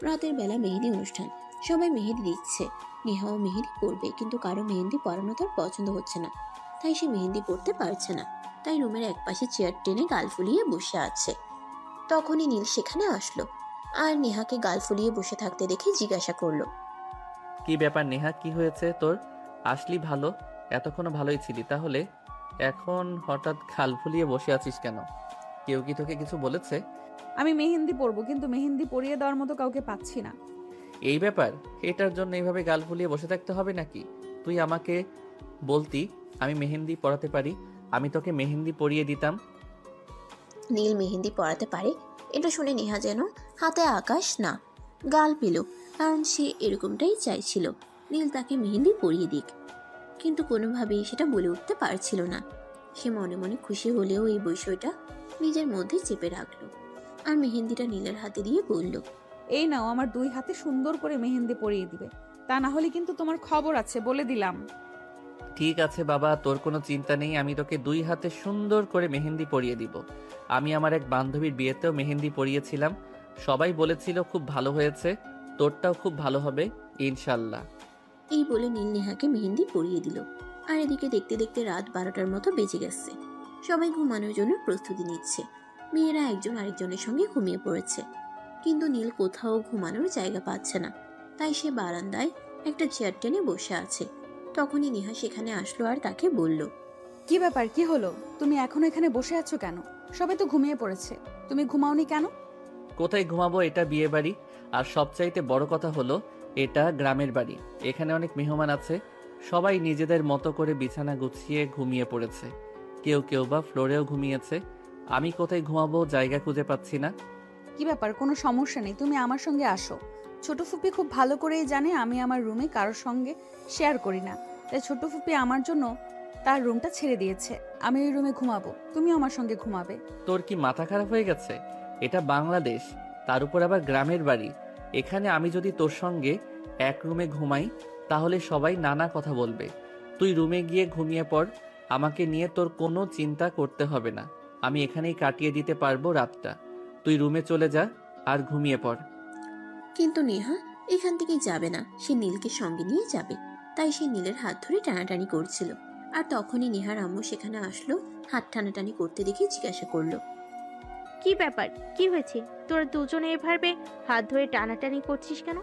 রাতের বেলা মেহেদি অনুষ্ঠান, সবাই মেহেদি দিচ্ছে। নেহাও মেহেদি পরবে, কিন্তু কারো মেহেদি পরানো তার পছন্দ হচ্ছে না, তাই সে মেহেদি পরতে পারছে না। তাই রুমের একপাশে চেয়ার টেনে গাল ফুলিয়ে বসে আছে। তখনই নীল সেখানে আসলো আর নেহাকে গাল ফুলিয়ে বসে থাকতে দেখে জিজ্ঞাসা করলো, কি ব্যাপার নেহা, কি হয়েছে তোর? আসলি ভালো, এতক্ষণ ভালোই ছিলি, তাহলে এখন হঠাৎ খাল ফুলিয়ে বসে আছিস কেন? কেউ কি তোকে কিছু বলেছে? আমি মেহেন্দি পরবো, কিন্তু মেহেন্দি পরিয়ে দেওয়ার মতো কাউকে পাচ্ছি না। এই ব্যাপার, এটার জন্য এইভাবে গাল ফুলিয়ে বসে থাকতে হবে নাকি? তুই আমাকে বলতি আমি মেহেন্দি পরাতে পারি, আমি তোকে মেহেন্দি পরিয়ে দিতাম। নীল মেহেন্দি পরাতে পারে এটা শুনে নেহা যেন হাতে আকাশ না গাল পেল, কারণ সে এরকমটাই চাইছিল নীল তাকে মেহেন্দি পরিয়ে দিক, কিন্তু কোনোভাবেই সেটা বলে উঠতে পারছিল না। সে মনে মনে খুশি হলেও এই বিষয়টা নিজের মধ্যে চেপে রাখলো আর মেহেন্দিটা নীলের হাতে দিয়ে বলল, এই নাও, আমার 2 হাতে সুন্দর করে মেহেন্দি পরিয়ে দিবে, তা না হলে কিন্তু তোমার খবর আছে, বলে দিলাম। ঠিক আছে বাবা, তোর কোনো চিন্তা নেই, আমি তোকে 2 হাতে সুন্দর করে মেহেন্দি পরিয়ে দিব। আমি আমার এক বান্ধবীর বিয়েতেও মেহেন্দি পরিয়েছিলাম, সবাই বলেছিল খুব ভালো হয়েছে, তোরটাও খুব ভালো হবে ইনশাল্লাহ। এই বলে নীল নেহাকে মেহেন্দি পরিয়ে দিল। আর এদিকে দেখতে দেখতে রাত 12টার মতো বেজে গেছে। সবাই ঘুমানোর জন্য প্রস্তুতি নিচ্ছে। মেয়েরা একজন আরেকজনের সঙ্গে ঘুমিয়ে পড়েছে, কিন্তু নীল কোথাও ঘুমানোর জায়গা পাচ্ছে না, তাই সে বারান্দায় একটা চেয়ার টেনে বসে আছে। তখনই নেহা সেখানে আসলো আর তাকে বলল, কি ব্যাপার, কি হলো? তুমি এখনো এখানে বসে আছো কেন? সবাই তো ঘুমিয়ে পড়েছে, তুমি ঘুমাওনি কেন? কোথায় ঘুমাবো, এটা বিয়ে বাড়ি, আর সবচাইতে বড় কথা হলো এটা গ্রামের বাড়ি। এখানে অনেক মেহমান আছে, সবাই নিজেদের মতো করে বিছানা গুছিয়ে ঘুমিয়ে পড়েছে, কেউ কেউ বা ফ্লোরেও ঘুমিয়েছে। আমি কোথায় ঘুমাবো, জায়গা খুঁজে পাচ্ছি না। কি ব্যাপার, কোনো সমস্যা নেই, তুমি আমার সঙ্গে আসো। ছোট ফুপি খুব ভালো করেই জানে আমি আমার রুমে কারোর সঙ্গে শেয়ার করি না, তাই ছোট ফুপি আমার জন্য তার রুমটা ছেড়ে দিয়েছে। আমি ওই রুমে ঘুমাবো, তুমিও আমার সঙ্গে ঘুমাবে। তোর কি মাথা খারাপ হয়ে গেছে? এটা বাংলাদেশ, তার উপর আবার গ্রামের বাড়ি। এখানে আমি যদি তোর সঙ্গে এক রুমে ঘুমাই তাহলে সবাই নানা কথা বলবে। তুই রুমে গিয়ে ঘুমিয়ে পড়, আমাকে নিয়ে তোর কোনো চিন্তা করতে হবে না, আমি এখানেই কাটিয়ে দিতে পারবো রাতটা। তুই রুমে চলে যা আর ঘুমিয়ে পড়। কিন্তু নেহা এখান থেকে যাবে না, সে নীলকে সঙ্গে নিয়ে যাবে। তাই সে নীলের হাত ধরে টানাটানি করছিল। আর তখনই নেহার আম্মু সেখানে আসলো, হাত টানাটানি করতে দেখে জিজ্ঞাসা করলো, কি ব্যাপার, কি হয়েছে? তোরা দুজনে এভাবে হাত ধরে টানাটানি করছিস কেন?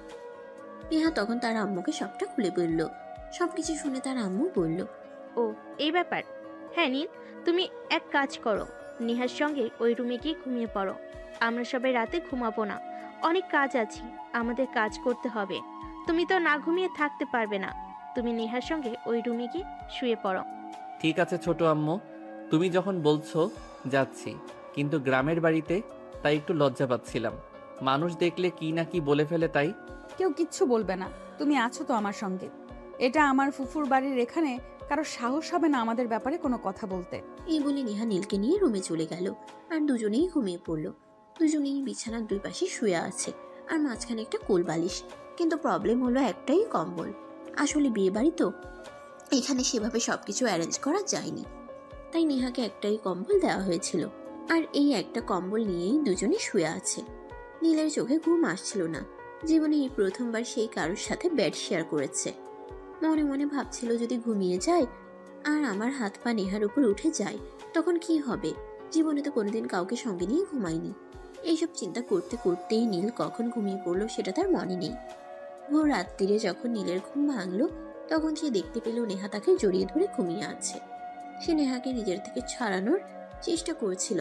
নেহা তখন তার আম্মুকে সবটা খুলে বলল। সবকিছু শুনে তার আম্মু বলল, ও, এই ব্যাপার। হ্যাঁ নীল, তুমি এক কাজ করো, নেহার সঙ্গে ওই রুমে গিয়ে ঘুমিয়ে পড়ো। আমরা সবাই রাতে ঘুমাবো না, অনেক কাজ আছে, আমাদের কাজ করতে হবে। তুমি তো না ঘুমিয়ে থাকতে পারবে না, তুমি নেহার সঙ্গে ওই রুমে গিয়ে শুয়ে পড়ো। ঠিক আছে ছোট আম্মু, তুমি যখন বলছো যাচ্ছি, কিন্তু গ্রামের বাড়িতে তাই একটু লজ্জা পাচ্ছিলাম, মানুষ দেখলে কি না কি বলে ফেলে তাই। কেউ কিচ্ছু বলবে না, তুমি আছো তো আমার সঙ্গে। এটা আমার ফুফুর বাড়ির, এখানে কারো সাহস হবে না আমাদের ব্যাপারে কোনো কথা বলতে। এই বলে নেহা নীলকে নিয়ে রুমে চলে গেল আর দুজনেই ঘুমিয়ে পড়লো। দুজনেই বিছানার 2 পাশে শুয়ে আছে আর মাঝখানে একটা কোল বালিশ। কিন্তু প্রবলেম হলো একটাই, কম্বল। আসলে বিয়ে বাড়ি তো, এখানে সেভাবে সবকিছু অ্যারেঞ্জ করা যায়নি, তাই নেহাকে একটাই কম্বল দেওয়া হয়েছিল। আর এই একটা কম্বল নিয়েই দুজনে শুয়ে আছে। নীলের চোখে ঘুম আসছিল না, জীবনে এই প্রথমবার সেই কারোর সাথে বেড শেয়ার করেছে। মনে মনে ভাবছিল যদি ঘুমিয়ে যায় আর আমার হাত পা নেহার উপর উঠে যায় তখন কি হবে। জীবনে তো কোনোদিন কাউকে সঙ্গে নিয়ে ঘুমায়নি। এইসব চিন্তা করতে করতেই নীল কখন ঘুমিয়ে পড়লো সেটা তার মনে নেই। ভোর রাত্রিরে যখন নীলের ঘুম ভাঙলো তখন সে দেখতে পেল নেহা তাকে জড়িয়ে ধরে ঘুমিয়ে আছে। সে নেহাকে নিজের থেকে ছাড়ানোর চেষ্টা করছিল,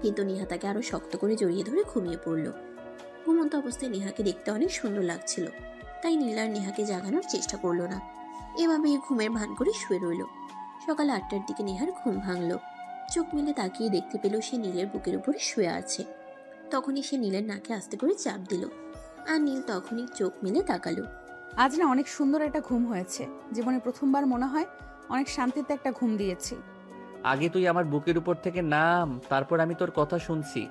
কিন্তু নেহা তাকে আরো শক্ত করে জড়িয়ে ধরে ঘুমিয়ে পড়লো। ঘুমন্ত অবস্থায় নেহাকে দেখতে অনেক সুন্দর লাগছিল, তাই নীল আর নেহাকে জাগানোর চেষ্টা করলো না। এভাবেই ঘুমের ভান করে শুয়ে রইল। সকাল 8টার দিকে নেহার ঘুম ভাঙল। চোখ মেলে তাকিয়ে দেখতে পেল সে নীলের বুকের উপরে শুয়ে আছে। তখনই সে নীলের নাকে আস্তে করে চাপ দিল, আর নীল তখনই চোখ মেলে তাকালো। আজ না অনেক সুন্দর একটা ঘুম হয়েছে। জীবনে প্রথমবার মনে হয় অনেক শান্তিতে একটা ঘুম দিয়েছি। আগে তুই আমার বুকের উপর থেকে নাম, তারপর আমি তোর কথা শুনছি।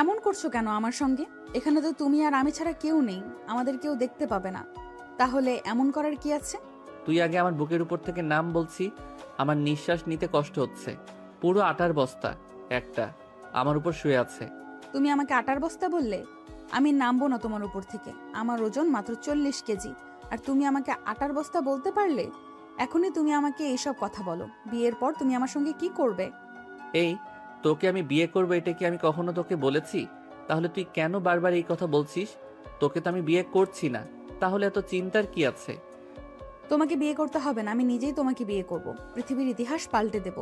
এমন করছো কেন আমার সঙ্গে? এখানে তো তুমি আর আমি ছাড়া কেউ নেই, আমাদের কেউ দেখতে পাবে না। তাহলে এমন করার কি আছে? তুই আগে আমার বুকের উপর থেকে নাম বলছি। আমার নিঃশ্বাস নিতে কষ্ট হচ্ছে। পুরো আটার বস্তা একটা আমার উপর শুয়ে আছে। তুমি আমাকে আটার বস্তা বললে? আমি নামবো না তোমার উপর থেকে। আমার ওজন মাত্র 40 কেজি, আর তুমি আমাকে আটার বস্তা বলতে পারলে? এখনই তুমি আমাকে এইসব কথা বলো। বিয়ের পর তুমি আমার সঙ্গে কি করবে? এই, তোকে আমি বিয়ে করবো এটা কি আমি কখনো তোকে বলেছি? তাহলে তুই কেন বারবার এই কথা বলছিস? তোকে তো আমি বিয়ে করছি না, তাহলে এত চিন্তার কি আছে? তোমাকে বিয়ে করতে হবে না, আমি নিজেই তোমাকে বিয়ে করব। পৃথিবীর ইতিহাস পাল্টে দেব।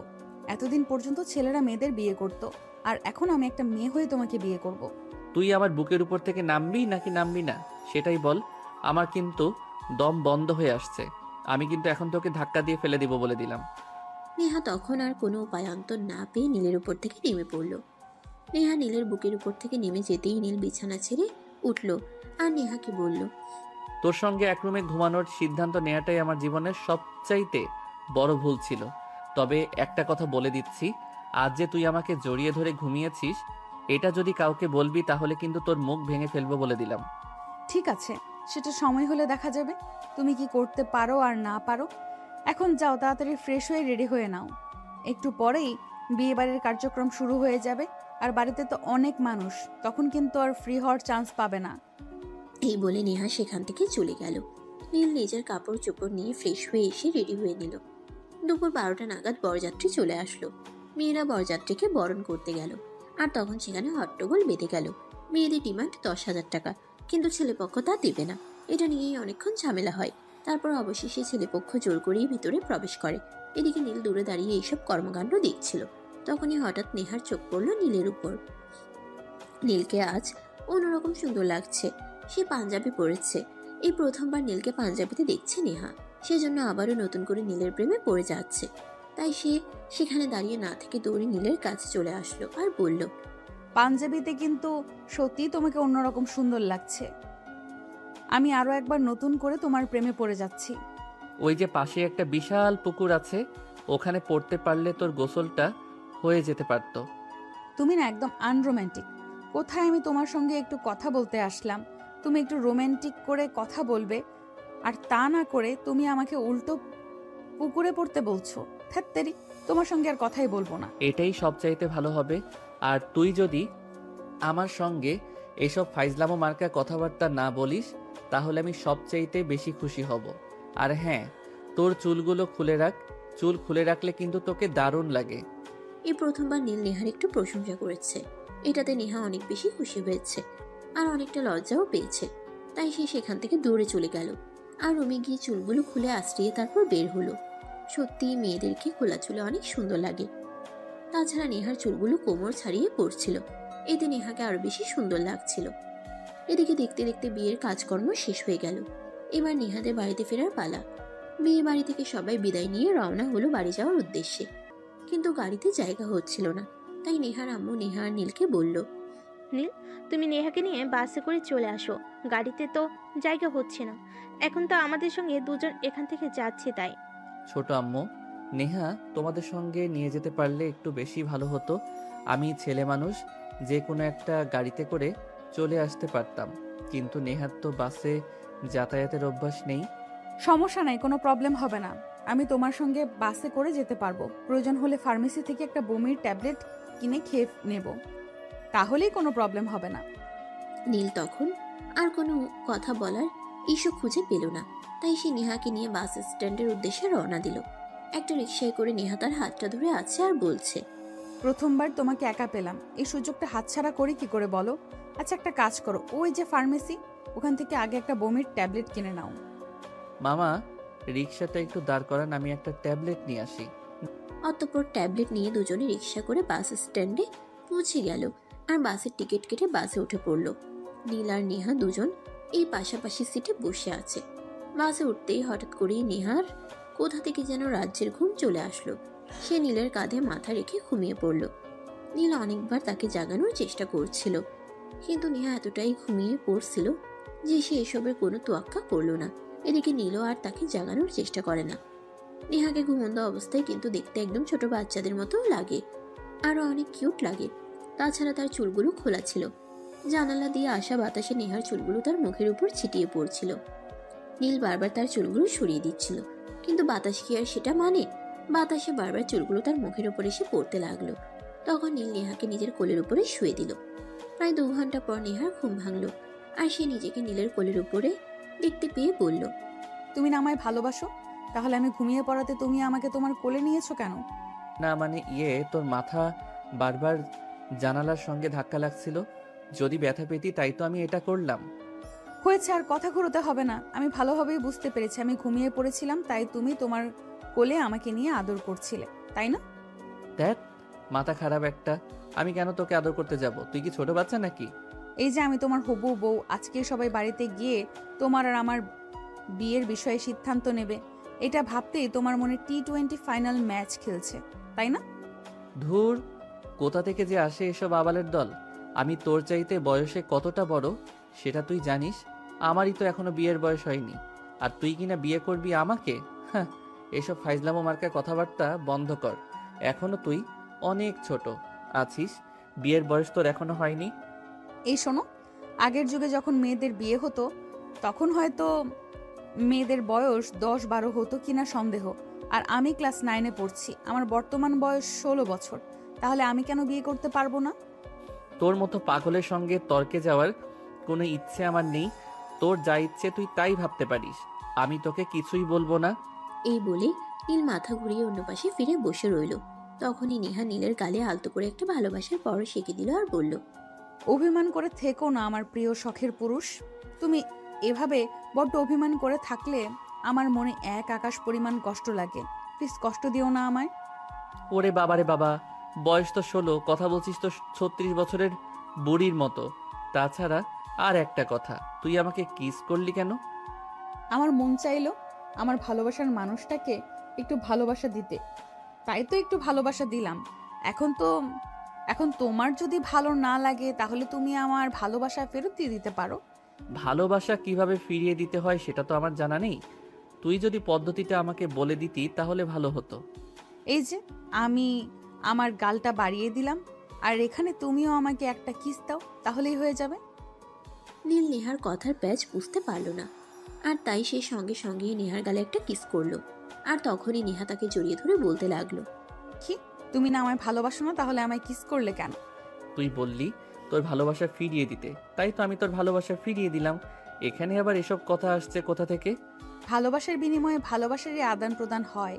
এতদিন পর্যন্ত ছেলেরা মেয়েদের বিয়ে করত, আর এখন আমি একটা মেয়ে হয়ে তোমাকে বিয়ে করব। তুই আমার বুকের উপর থেকে নামবি নাকি নামবি না সেটাই বল। আমার কিন্তু দম বন্ধ হয়ে আসছে। আমি কিন্তু এখন তোকে ধাক্কা দিয়ে ফেলে দিব বলে দিলাম। নেহা তখন আর কোনো উপায়ান্তর না পেয়ে নীলের উপর থেকে নেমে পড়ল। নেহা নীলের বুকের উপর থেকে নেমে যেতেই নীল বিছানা ছেড়ে উঠল আর নেহাকে বলল, তোর সঙ্গে এক রুমে ঘুমানোর সিদ্ধান্ত নেওয়াটাই আমার জীবনের সবচাইতে বড় ভুল ছিল। তবে একটা কথা বলে দিচ্ছি, আজ যে তুই আমাকে জড়িয়ে ধরে ঘুমিয়েছিস, এটা যদি কাউকে বলবি তাহলে কিন্তু তোর মুখ ভেঙে ফেলবো বলে দিলাম। ঠিক আছে, সেটা সময় হলে দেখা যাবে তুমি কি করতে পারো আর না পারো। এখন যাও, তাড়াতাড়ি ফ্রেশ হয়ে রেডি হয়ে নাও। একটু পরেই বিয়ে বাড়ির কার্যক্রম শুরু হয়ে যাবে, আর বাড়িতে তো অনেক মানুষ, তখন কিন্তু আর ফ্রি হওয়ার চান্স পাবে না। এই বলে নেহা সেখান থেকে চলে গেল। নীল নিজের কাপড় চোপড় নিয়ে ফ্রেশ হয়ে এসে রেডি হয়ে নিল। দুপুর 12টা নাগাদ বরযাত্রী চলে আসলো। মেয়েরা বরযাত্রীকে বরণ করতে গেল, আর তখন সেখানে হট্টগোল বেঁধে গেল। মেয়েদের ডিমান্ড 10,000 টাকা, কিন্তু ছেলেপক্ষ তা দেবে না। এটা নিয়েই অনেকক্ষণ ঝামেলা হয়। তারপর অবশেষে ছেলেপক্ষ জোর করেই ভিতরে প্রবেশ করে। এদিকে নীল দূরে দাঁড়িয়ে এইসব কর্মকাণ্ড দেখছিল। তখনই হঠাৎ নেহার চোখ পড়ল নীলের উপর। নীলকে আজ অন্যরকম সুন্দর লাগছে। সে পাঞ্জাবি পরেছে। এই প্রথমবার নীলকে পাঞ্জাবিতে দেখছে নেহা। সেজন্য আবারও নতুন করে নীলের প্রেমে পড়ে যাচ্ছে। তাই সে সেখানে দাঁড়িয়ে না থেকে দৌড়ে নীলের কাছে চলে আসলো আর বলল, পাঞ্জাবিতে কিন্তু সত্যি তোমাকে অন্যরকম সুন্দর লাগছে। আমি আরো একবার নতুন করে তোমার প্রেমে পড়ে যাচ্ছি। ওই যে পাশে একটা বিশাল পুকুর আছে, ওখানে পড়তে পারলে তোর গোসলটা হয়ে যেতে পারতো। তুমি না একদম আনরোম্যান্টিক। কোথায় আমি তোমার সঙ্গে একটু কথা বলতে আসলাম, তুমি একটু রোম্যান্টিক করে কথা বলবে, আর তা না করে তুমি আমাকে উল্টো পুকুরে পড়তে বলছো। ধ্যাত্তেরি, তোমার সঙ্গে আর কথাই বলবো না। এটাই সবচাইতে ভালো হবে। আর তুই যদি আমার সঙ্গে এইসব ফাইজলামো মার্কা কথাবার্তা না বলিস, তাহলে আমি সবচাইতে বেশি খুশি হব। আর হ্যাঁ, তোর চুলগুলো খুলে রাখ। চুল খুলে রাখলে কিন্তু তোকে দারুণ লাগে। এই প্রথমবার নীল নেহার একটু প্রশংসা করেছে। এটাতে নেহা অনেক বেশি খুশি হয়েছে, আর অনেকটা লজ্জাও পেয়েছে। তাই সে সেখান থেকে দৌড়ে চলে গেল, আর রুমে গিয়ে চুলগুলো খুলে আশ্রিয়ে তারপর বের হলো। সত্যিই মেয়েদেরকে খোলা চুলে অনেক সুন্দর লাগে। তাছাড়া নেহার চুলগুলো কোমর ছাড়িয়ে পড়ছিল, এতে নেহাকে আরো বেশি সুন্দর লাগছিল। এদিকে দেখতে দেখতে বিয়ের কাজকর্ম শেষ হয়ে গেল। এবার নেহাদের বাড়িতে ফেরার পালা। বিয়ে বাড়ি থেকে সবাই বিদায় নিয়ে রওনা হলো বাড়ি যাওয়ার উদ্দেশ্যে। কিন্তু গাড়িতে জায়গা হচ্ছিল না। তাই নেহার আম্মু নেহা আর নীলকে বলল, নীল, তুমি নেহাকে নিয়ে বাসে করে চলে আসো। গাড়িতে তো জায়গা হচ্ছে না। এখন তো আমাদের সঙ্গে দুজন এখান থেকে যাচ্ছে। তাই ছোট আম্মু, নেহা তোমাদের সঙ্গে নিয়ে যেতে পারলে একটু বেশি ভালো হতো। আমি ছেলে মানুষ, যে কোনো একটা গাড়িতে করে চলে আসতে পারতাম, কিন্তু নেহার তো বাসে যাতায়াতের অভ্যাস নেই। সমস্যা নাই, কোনো প্রবলেম হবে না। আমি তোমার সঙ্গে বাসে করে যেতে পারবো। প্রয়োজন হলে ফার্মেসি থেকে একটা বমির ট্যাবলেট কিনে খেয়ে নেব, তাহলেই কোনো প্রবলেম হবে না। নীল তখন আর কোনো কথা বলার ইস্যু খুঁজে পেল না। তাই সে নেহাকে নিয়ে বাস স্ট্যান্ডের উদ্দেশ্যে রওনা দিল। একটা রিকশায় করে নেহা তার হাতটা ধরে আছে আর বলছে, প্রথমবার তোমাকে একা পেলাম, এই সুযোগটা হাতছাড়া করি কি করে বলো? আচ্ছা, একটা কাজ করো, ওই যে ফার্মেসি, ওখান থেকে আগে একটা বমির ট্যাবলেট কিনে নাও। মামা, রিক্সাটা একটু দাঁড় করান, আমি একটা ট্যাবলেট নিয়ে আসি। অতঃপর ট্যাবলেট নিয়ে দুজনে রিকশা করে বাস স্ট্যান্ডে পৌঁছে গেল আর বাসের টিকিট কেটে বাসে উঠে পড়ল। নীল আর নেহা দুজন এই পাশাপাশি সিটে বসে আছে। বাসে উঠতেই হঠাৎ করেই নেহার কোথা থেকে যেন রাজ্যের ঘুম চলে আসলো। সে নীলের কাঁধে মাথা রেখে ঘুমিয়ে পড়ল। নীল অনেকবার তাকে জাগানোর চেষ্টা করছিল, কিন্তু নেহা এতটাই ঘুমিয়ে পড়ছিল যে সে এসবের কোনো তোয়াক্কা করলো না। এদিকে নীলও আর তাকে জাগানোর চেষ্টা করে না। নেহাকে ঘুমন্ত অবস্থায় কিন্তু দেখতে একদম ছোট বাচ্চাদের মতো লাগে, আরো অনেক কিউট লাগে। তাছাড়া তার চুলগুলো খোলা ছিল। জানালা দিয়ে আসা বাতাসে নেহার চুলগুলো তার মুখের উপর ছিটিয়ে পড়ছিল। নীল বারবার তার চুলগুলো সরিয়ে দিচ্ছিল, কিন্তু বাতাস কি আর সেটা মানে? বাতাসে বারবার চুলগুলো তার মুখের উপর এসে পড়তে লাগলো। তখন নীল নেহাকে নিজের কোলের উপরে শুয়ে দিল। প্রায় 2 ঘন্টা পর নেহার ঘুম ভাঙলো, আর সে নিজেকে নীলের কোলের উপরে দেখতে পেয়ে বলল, তুমি না আমায় ভালোবাসো, তাহলে আমি ঘুমিয়ে পড়াতে তুমি আমাকে তোমার কোলে নিয়েছো কেন? না মানে তোর মাথা বারবার জানালার সঙ্গে ধাক্কা লাগছিল, যদি ব্যথা পেতি তাই তো আমি এটা করলাম। হয়েছে, আর কথা ঘুরোতে হবে না। আমি ভালোভাবেই বুঝতে পেরেছি আমি ঘুমিয়ে পড়েছিলাম, তাই তুমি তোমার কোলে আমাকে নিয়ে আদর করছিলে, তাই না? দেখ, মাথা খারাপ একটা। আমি কেন তোকে আদর করতে যাব? তুই কি ছোট বাচ্চা নাকি? এই যে আমি তোমার হবু বউ, আজকে সবাই বাড়িতে গিয়ে তোমার আর আমার বিয়ের বিষয়ে সিদ্ধান্ত নেবে, এটা ভাবতেই তোমার মনে T20 ফাইনাল ম্যাচ খেলছে, তাই না? ধুর, কোথা থেকে যে আসে এসব আবালের দল। আমি তোর চাইতে বয়সে কতটা বড় সেটা তুই জানিস। আমারই তো এখনো বিয়ের বয়স হয়নি, আর তুই কিনা বিয়ে করবি আমাকে? হ্যাঁ, এসব ফাইজলামো মার্কা কথাবার্তা বন্ধ কর। এখনো তুই অনেক ছোট আছিস, বিয়ের বয়স তোর এখনো হয়নি। এই শোনো, আগের যুগে যখন মেয়েদের বিয়ে হতো তখন হয়তো মেয়েদের বয়স 10-12 হতো কিনা সন্দেহ। আর আমি ক্লাস 9-এ পড়ছি, আমার বর্তমান বয়স 16 বছর। তাহলে আমি কেন বিয়ে করতে পারবো না? তোর মতো পাগলের সঙ্গে তর্কে যাওয়ার কোনো ইচ্ছে আমার নেই। তোর যা ইচ্ছে তুই তাই ভাবতে পারিস, আমি তোকে কিছুই বলবো না। এই বলে নীল মাথা ঘুরিয়ে অন্য পাশে ফিরে বসে রইল। তখনই নেহা নীলের গালে আলতো করে একটা ভালোবাসার পরশ এঁকে দিল আর বলল, অভিমান করে থেকো না আমার প্রিয় শখের পুরুষ। তুমি এভাবে বড্ড অভিমান করে থাকলে আমার মনে এক আকাশ পরিমাণ কষ্ট লাগে। প্লিজ কষ্ট দিও না আমায়। ওরে বাবারে বাবা, বয়স তো 16, কথা বলছিস তো 36 বছরের বুড়ির মতো। তাছাড়া আর একটা কথা, তুই আমাকে কিস করলি কেন? আমার মন চাইলো আমার ভালোবাসার মানুষটাকে একটু ভালোবাসা দিতে, তাই তো একটু ভালোবাসা দিলাম। এখন তোমার যদি ভালো না লাগে তাহলে তুমি আমার ভালোবাসা ফেরত দিয়ে দিতে পারো। ভালোবাসা কিভাবে ফিরিয়ে দিতে হয় সেটা তো আমার জানা নেই। তুই যদি পদ্ধতিটা আমাকে বলে দিতি তাহলে ভালো হতো। এই যে আমি আমার গালটা বাড়িয়ে দিলাম, আর এখানে তুমিও আমাকে একটা কিস দাও, তাহলেই হয়ে যাবে। নীল নেহার কথার প্যাচ বুঝতে পারল না, আর তাই সে সঙ্গে সঙ্গে নেহার গালে একটা কিস করলো। আর তখনই নেহা তাকে জড়িয়ে ধরে বলতে লাগলো, কি, তুমি না আমায় ভালোবাসো না, তাহলে আমায় কিস করলে কেন? তুই বললি তোর ভালোবাসা ফিরিয়ে দিতে, তাই তো আমি তোর ভালোবাসা ফিরিয়ে দিলাম। এখানে আবার এসব কথা আসছে কোথা থেকে? ভালোবাসার বিনিময়ে ভালোবাসারই আদান প্রদান হয়,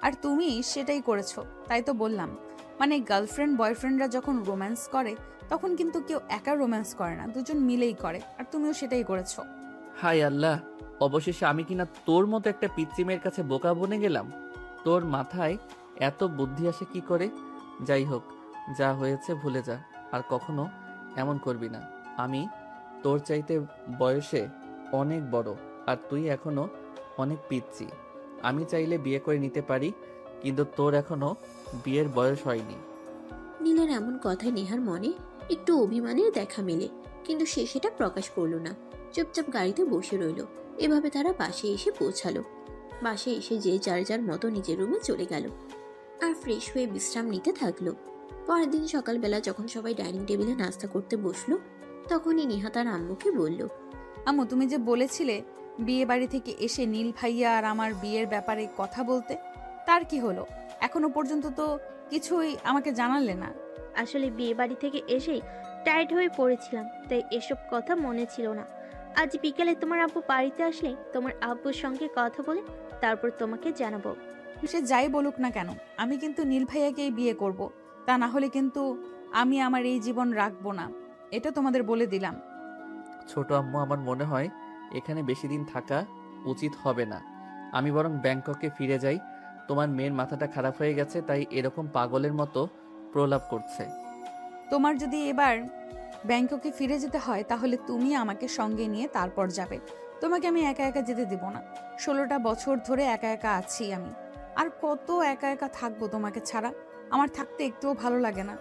আর তুমি সেটাই করেছো, তাই তো বললাম। মানে গার্লফ্রেন্ড বয়ফ্রেন্ডরা যখন রোম্যান্স করে তখন কিন্তু কেউ একা রোম্যান্স করে না, দুজন মিলেই করে, আর তুমিও সেটাই করেছো। হায় আল্লাহ, অবশেষে আমি কিনা তোর মতো একটা পিচ্চি মেয়ের কাছে বোকা বনে গেলাম। তোর মাথায় এত বুদ্ধি আসে কি করে? যাই হোক, যা হয়েছে ভুলে যা, আর কখনো এমন করবি না। আমি তোর চাইতে বয়সে অনেক বড়, আর তুই এখনো অনেক পিচ্চি। আমি চাইলে বিয়ে করে নিতে পারি, কিন্তু তোর এখনো বিয়ের বয়স হয়নি। নীলের এমন কথায় নেহার মনে একটু অভিমানের দেখা মেলে, কিন্তু সে সেটা প্রকাশ করলো না। চুপচাপ গাড়িতে বসে রইল। এভাবে তারা বাসে এসে পৌঁছালো। বাসে এসে যে যার যার মতো নিজের রুমে চলে গেল, আর ফ্রেশ হয়ে বিশ্রাম নিতে থাকলো। পরের দিন সকালবেলা যখন সবাই ডাইনিং টেবিলে নাস্তা করতে বসলো, তখনই নেহা তার আম্মুকে বলল, আম্মু, তুমি যে বলেছিলে বিয়ে বাড়ি থেকে এসে নীল ভাইয়া আর আমার বিয়ের ব্যাপারে কথা বলতে, তার কি হলো? এখনো পর্যন্ত তো কিছুই আমাকে জানালে না। আসলে বিয়ে বাড়ি থেকে এসেই টায়ার্ড হয়ে পড়েছিলাম, তাই এসব কথা মনে ছিল না। আজ বিকেলে তোমার আব্বু বাড়িতে আসলে তোমার আব্বুর সঙ্গে কথা বলে তারপর তোমাকে জানাবো। সে যাই বলুক না কেন, আমি কিন্তু নীল ভাইয়াকেই বিয়ে করব। তা না হলে কিন্তু আমি আমার এই জীবন রাখবো না, এটা তোমাদের বলে দিলাম। ছোট আম্মু, আমার মনে হয় এখানে বেশি দিন থাকা উচিত হবে না। আমি বরং ব্যাংককে ফিরে যাই। তোমার মেয়ের মাথাটা খারাপ হয়ে গেছে, তাই এরকম পাগলের মতো প্রলাপ করছে। তোমার যদি এবার ব্যাংককে ফিরে যেতে হয় তাহলে তুমি আমাকে সঙ্গে নিয়ে তারপর যাবে। তোমাকে আমি একা একা যেতে দিব না। 16টা বছর ধরে একা একা আছি আমি, আর কত একা একা থাকবো তোমাকে ছাড়া? আমার থাকতে একটুও ভালো লাগে না।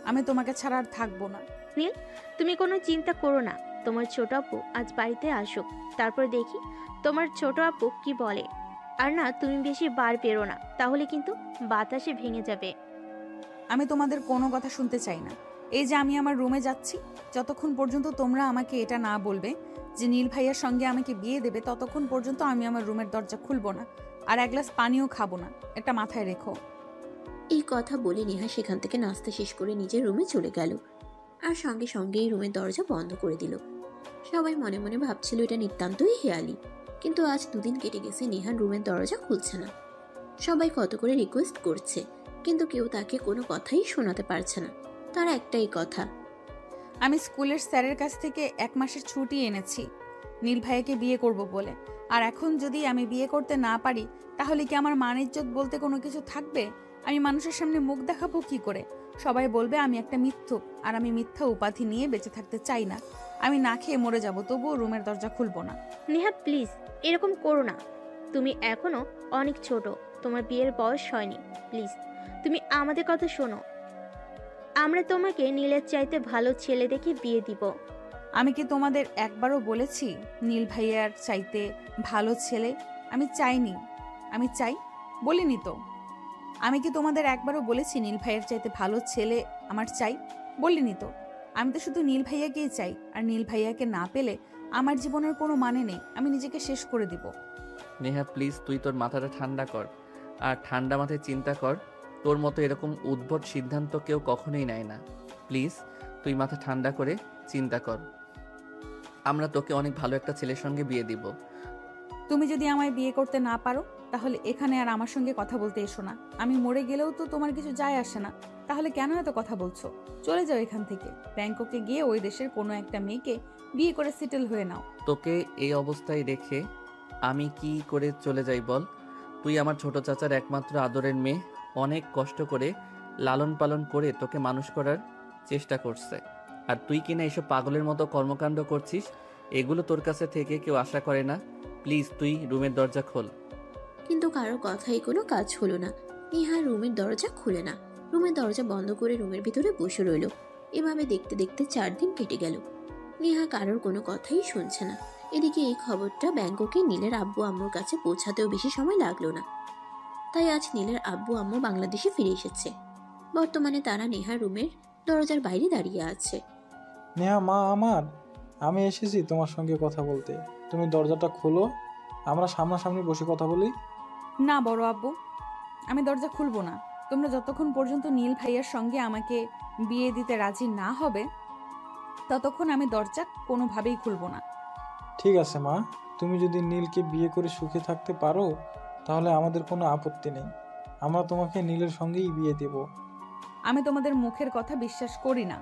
আমি তোমাকে ছাড়া আর থাকবো না। নীল, তুমি কোনো চিন্তা করো না। তোমার ছোট আপু আজ বাড়িতে আসুক, তারপর দেখি তোমার ছোট আপু কি বলে। আর না, তুমি বেশি বার পেরো না, তাহলে কিন্তু বাতাসে ভেঙে যাবে। আমি তোমাদের কোনো কথা শুনতে চাই না। এই যে আমি আমার রুমে যাচ্ছি, যতক্ষণ পর্যন্ত তোমরা আমাকে এটা না বলবে যে নীল ভাইয়ার সঙ্গে আমাকে বিয়ে দেবে, ততক্ষণ পর্যন্ত আমি আমার রুমের দরজা খুলবো না, আর এক গ্লাস পানিও খাবো না। এটা মাথায় রেখো। এই কথা বলে নেহা সেখান থেকে নাস্তা শেষ করে নিজের রুমে চলে গেল, আর সঙ্গে সঙ্গেই রুমের দরজা বন্ধ করে দিল। সবাই মনে মনে ভাবছিল এটা নিতান্তই হেয়ালি, কিন্তু আজ 2 দিন কেটে গেছে নেহার রুমের দরজা খুলছে না। সবাই কত করে রিকোয়েস্ট করছে, কিন্তু কেউ তাকে কোনো কথাই শোনাতে পারছে না। তার একটাই কথা, আমি স্কুলের স্যারের কাছ থেকে 1 মাসের ছুটি এনেছি নীল ভাইয়াকে বিয়ে করব বলে। আর এখন যদি আমি বিয়ে করতে না পারি, তাহলে কি আমার মান ইজ্জত বলতে কোনো কিছু থাকবে? আমি মানুষের সামনে মুখ দেখাবো কি করে? সবাই বলবে আমি একটা মিথ্যুক, আর আমি মিথ্যা উপাধি নিয়ে বেঁচে থাকতে চাই না। আমি না খেয়ে মরে যাব, তবুও রুমের দরজা খুলবো না। নেহা প্লিজ, এরকম করো না। তুমি এখনো অনেক ছোট, তোমার বিয়ের বয়স হয়নি। প্লিজ তুমি আমাদের কথা শোনো। আমরা তোমাকে নীলের চাইতে ভালো ছেলে দেখে বিয়ে দিব। আমি কি তোমাদের একবারও বলেছি নীল ভাইয়ার চাইতে ভালো ছেলে আমি চাইনি? আমি চাই বলিনি তো। আমি কি তোমাদের একবারও বলেছি নীল ভাইয়ার চাইতে ভালো ছেলে আমার চাই? বলিনি তো। আমি তো শুধু নীল ভাইয়াকেই চাই, আর নীল ভাইয়াকে না পেলে আমার জীবনের কোনো মানে নেই। আমি নিজেকে শেষ করে দিব। নেহা প্লিজ, তুই তোর মাথাটা ঠান্ডা কর, আর ঠান্ডা মাথায় চিন্তা কর। তোর মতো এরকম উদ্ভট সিদ্ধান্ত কেউ কখনোই নেয় না। প্লিজ তুই মাথা ঠান্ডা করে চিন্তা কর। আমরা তোকে অনেক ভালো একটা ছেলের সঙ্গে বিয়ে দিব। তুমি যদি আমায় বিয়ে করতে না পারো, তাহলে এখানে আর আমার সঙ্গে কথা বলতে এসো না। আমি মরে গেলেও তো তোমার কিছু যায় আসে না। তাহলে কেন এত কথা বলছো? চলে যাও এখান থেকে। ব্যাংককে গিয়ে ওই দেশের কোনো একটা মেয়েকে বিয়ে করে সেটেল হয়ে নাও। তোকে এই অবস্থায় রেখে আমি কি করে চলে যাই বল? তুই আমার ছোট চাচার একমাত্র আদরের মেয়ে, অনেক কষ্ট করে লালন পালন করে তোকে মানুষ করার চেষ্টা করছে, আর তুই কিনা এসব পাগলের মতো কর্মকাণ্ড করছিস। এগুলো তোর কাছে থেকে কেউ আশা করে না। প্লিজ তুই রুমের দরজা খোল। কিন্তু কারো কথাই কোনো কাজ হলো না। নেহা রুমের দরজা খুলে না, রুমের দরজা বন্ধ করে রুমের ভিতরে বসে রইল। এভাবে দেখতে দেখতে 4 দিন কেটে গেল। নেহা কারোর কোনো কথাই শুনছে না। এদিকে এই খবরটা ব্যাংককে নীলের আব্বু আম্মুর কাছে পৌঁছাতেও বেশি সময় লাগলো না। তাই আজ নীলের আব্বু আম্মু বাংলাদেশে ফিরে এসেছে। বর্তমানে তারা নেহার রুমের দরজার বাইরে দাঁড়িয়ে আছে। নেহা মা আমার, আমি এসেছি তোমার সঙ্গে কথা বলতে। তুমি দরজাটা খোলো, আমরা সামনাসামনি বসে কথা বলি। না বড় আব্বু, আমি দরজা খুলবো না। তোমরা যতক্ষণ পর্যন্ত নীল ভাইয়ার সঙ্গে আমাকে বিয়ে দিতে রাজি না হবে, ততক্ষণ আমি দরজা কোনোভাবেই খুলবো না। ঠিক আছে মা, তুমি যদি নীলকে বিয়ে করে সুখে থাকতে পারো, তাহলে আমাদের কোনো আপত্তি নেই। আমরা তোমাকে নীলের সঙ্গেই বিয়ে দেব। আমি তোমাদের মুখের কথা বিশ্বাস করি না।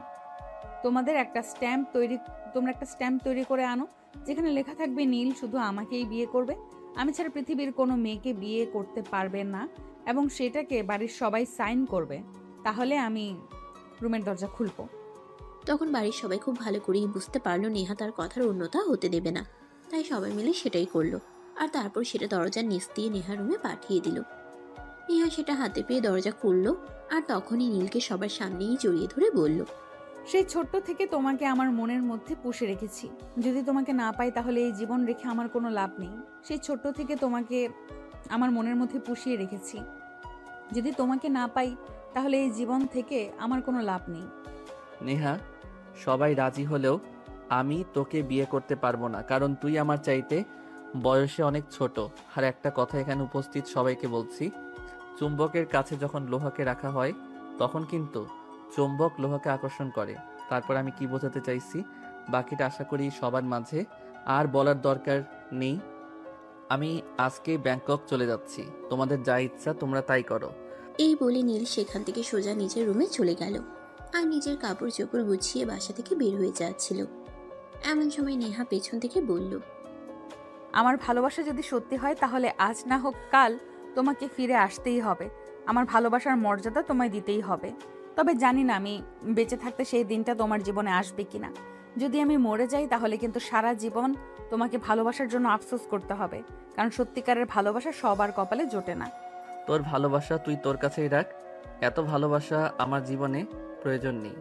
তোমরা একটা স্ট্যাম্প তৈরি করে আনো, যেখানে লেখা থাকবে নীল শুধু আমাকেই বিয়ে করবে, আমি ছাড়া পৃথিবীর কোনো মেয়েকে বিয়ে করতে পারবে না, এবং সেটাকে বাড়ির সবাই সাইন করবে। তাহলে আমি রুমের দরজা খুলবো। তখন বাড়ির সবাই খুব ভালো করেই বুঝতে পারলো নেহা তার কথার অন্যথা হতে দেবে না। তাই সবাই মিলে সেটাই করলো, আর তারপর সেটা দরজার নিচ দিয়ে নেহা রুমে পাঠিয়ে দিল। নেহা সেটা হাতে পেয়ে দরজা খুললো, আর তখনই নীলকে সবার সামনেই জড়িয়ে ধরে বলল, সেই ছোট্ট থেকে তোমাকে আমার মনের মধ্যে পুষে রেখেছি। যদি তোমাকে না পাই, তাহলে এই জীবন রেখে আমার কোনো লাভ নেই। সেই ছোট্ট থেকে তোমাকে আমার মনের মধ্যে পুষিয়ে রেখেছি। যদি তোমাকে না পাই, তাহলে এই জীবন থেকে আমার কোনো লাভ নেই। নেহা, সবাই রাজি হলেও আমি তোকে বিয়ে করতে পারবো না, কারণ তুই আমার চাইতে বয়সে অনেক ছোট। আর একটা কথা এখানে উপস্থিত সবাইকে বলছি, চুম্বকের কাছে যখন লোহাকে রাখা হয়, তখন কিন্তু চুম্বক লোহাকে আকর্ষণ করে। তারপর আমি কি বোঝাতে চাইছি বাকিটা আশা করি সবার মাঝে আর বলার দরকার নেই। আমি আজকে ব্যাংকক চলে যাচ্ছি, তোমাদের যা ইচ্ছা তোমরা তাই করো। এই বলে নীল সেখান থেকে সোজা নিজের রুমে চলে গেল, আর নিজের কাপড় চোপড় গুছিয়ে বাসা থেকে বের হয়ে যাচ্ছিল। এমন সময় নেহা পেছন থেকে বলল, আমার ভালোবাসা যদি সত্যি হয়, তাহলে আজ না হোক কাল তোমাকে ফিরে আসতেই হবে। আমার ভালোবাসার মর্যাদা তোমায় দিতেই হবে। তবে জানি না আমি বেঁচে থাকতে সেই দিনটা তোমার জীবনে আসবে কিনা। যদি আমি মরে যাই, তাহলে কিন্তু সারা জীবন তোমাকে ভালোবাসার জন্য আফসোস করতে হবে, কারণ সত্যিকারের ভালোবাসা সবার কপালে জোটে না। তোর ভালোবাসা তুই তোর কাছেই রাখ। এত ভালোবাসা আমার জীবনে প্রয়োজন নেই।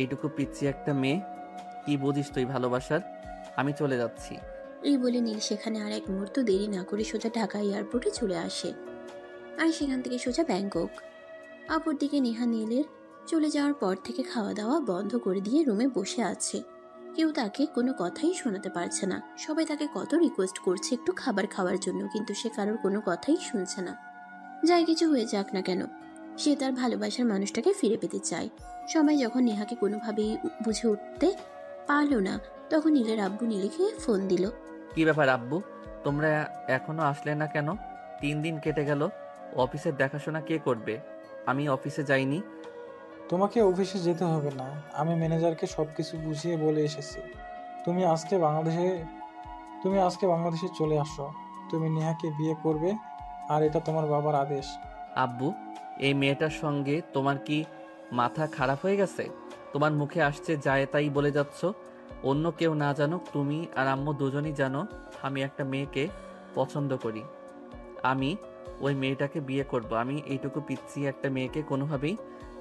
এইটুকু পিচ্ছি একটা মেয়ে, কি বুঝিস তুই ভালোবাসার? আমি চলে যাচ্ছি। এই বলে নীল সেখানে আর এক মুহূর্ত দেরি না করে সোজা ঢাকা এয়ারপোর্টে চলে আসে, আর সেখান থেকে সোজা ব্যাংকক। অপরদিকে নেহা নীলের চলে যাওয়ার পর থেকে খাওয়া দাওয়া বন্ধ করে দিয়ে রুমে বসে আছে। কেউ তাকে কোনো কথাই শোনাতে পারছে না। সবাই তাকে কত রিকোয়েস্ট করছে একটু খাবার খাওয়ার জন্য, কিন্তু সে কারোর কোনো কথাই শুনছে না। যাই কিছু হয়ে যাক না কেন, সে তার ভালোবাসার মানুষটাকে ফিরে পেতে চায়। সবাই যখন নেহাকে কোনোভাবেই বুঝে উঠতে পারলো না, তখন নীলের আব্বু নীলিকে ফোন দিল। কি ব্যাপার আব্বু, তোমরা এখনো আসলে না কেন? 3 দিন কেটে গেল। অফিসের দেখাশোনা কে করবে? আমি অফিসে যাইনি। তোমাকে অফিসে যেতে হবে না, আমি ম্যানেজারকে সব কিছু বুঝিয়ে বলে এসেছি। তুমি আজকে বাংলাদেশে চলে আসো। তুমি নেহাকে বিয়ে করবে, আর এটা তোমার বাবার আদেশ। আব্বু, এই মেয়েটার সঙ্গে তোমার কি মাথা খারাপ হয়ে গেছে? তোমার মুখে আসছে যায় তাই বলে যাচ্ছ। অন্য কেউ না জানুক, তুমি আর আম্মু দুজনই জানো আমি একটা মেয়েকে পছন্দ করি। আমি ওই মেয়েটাকে বিয়ে করব। আমি এইটুকু পিচ্ছি একটা মেয়েকে কোনোভাবেই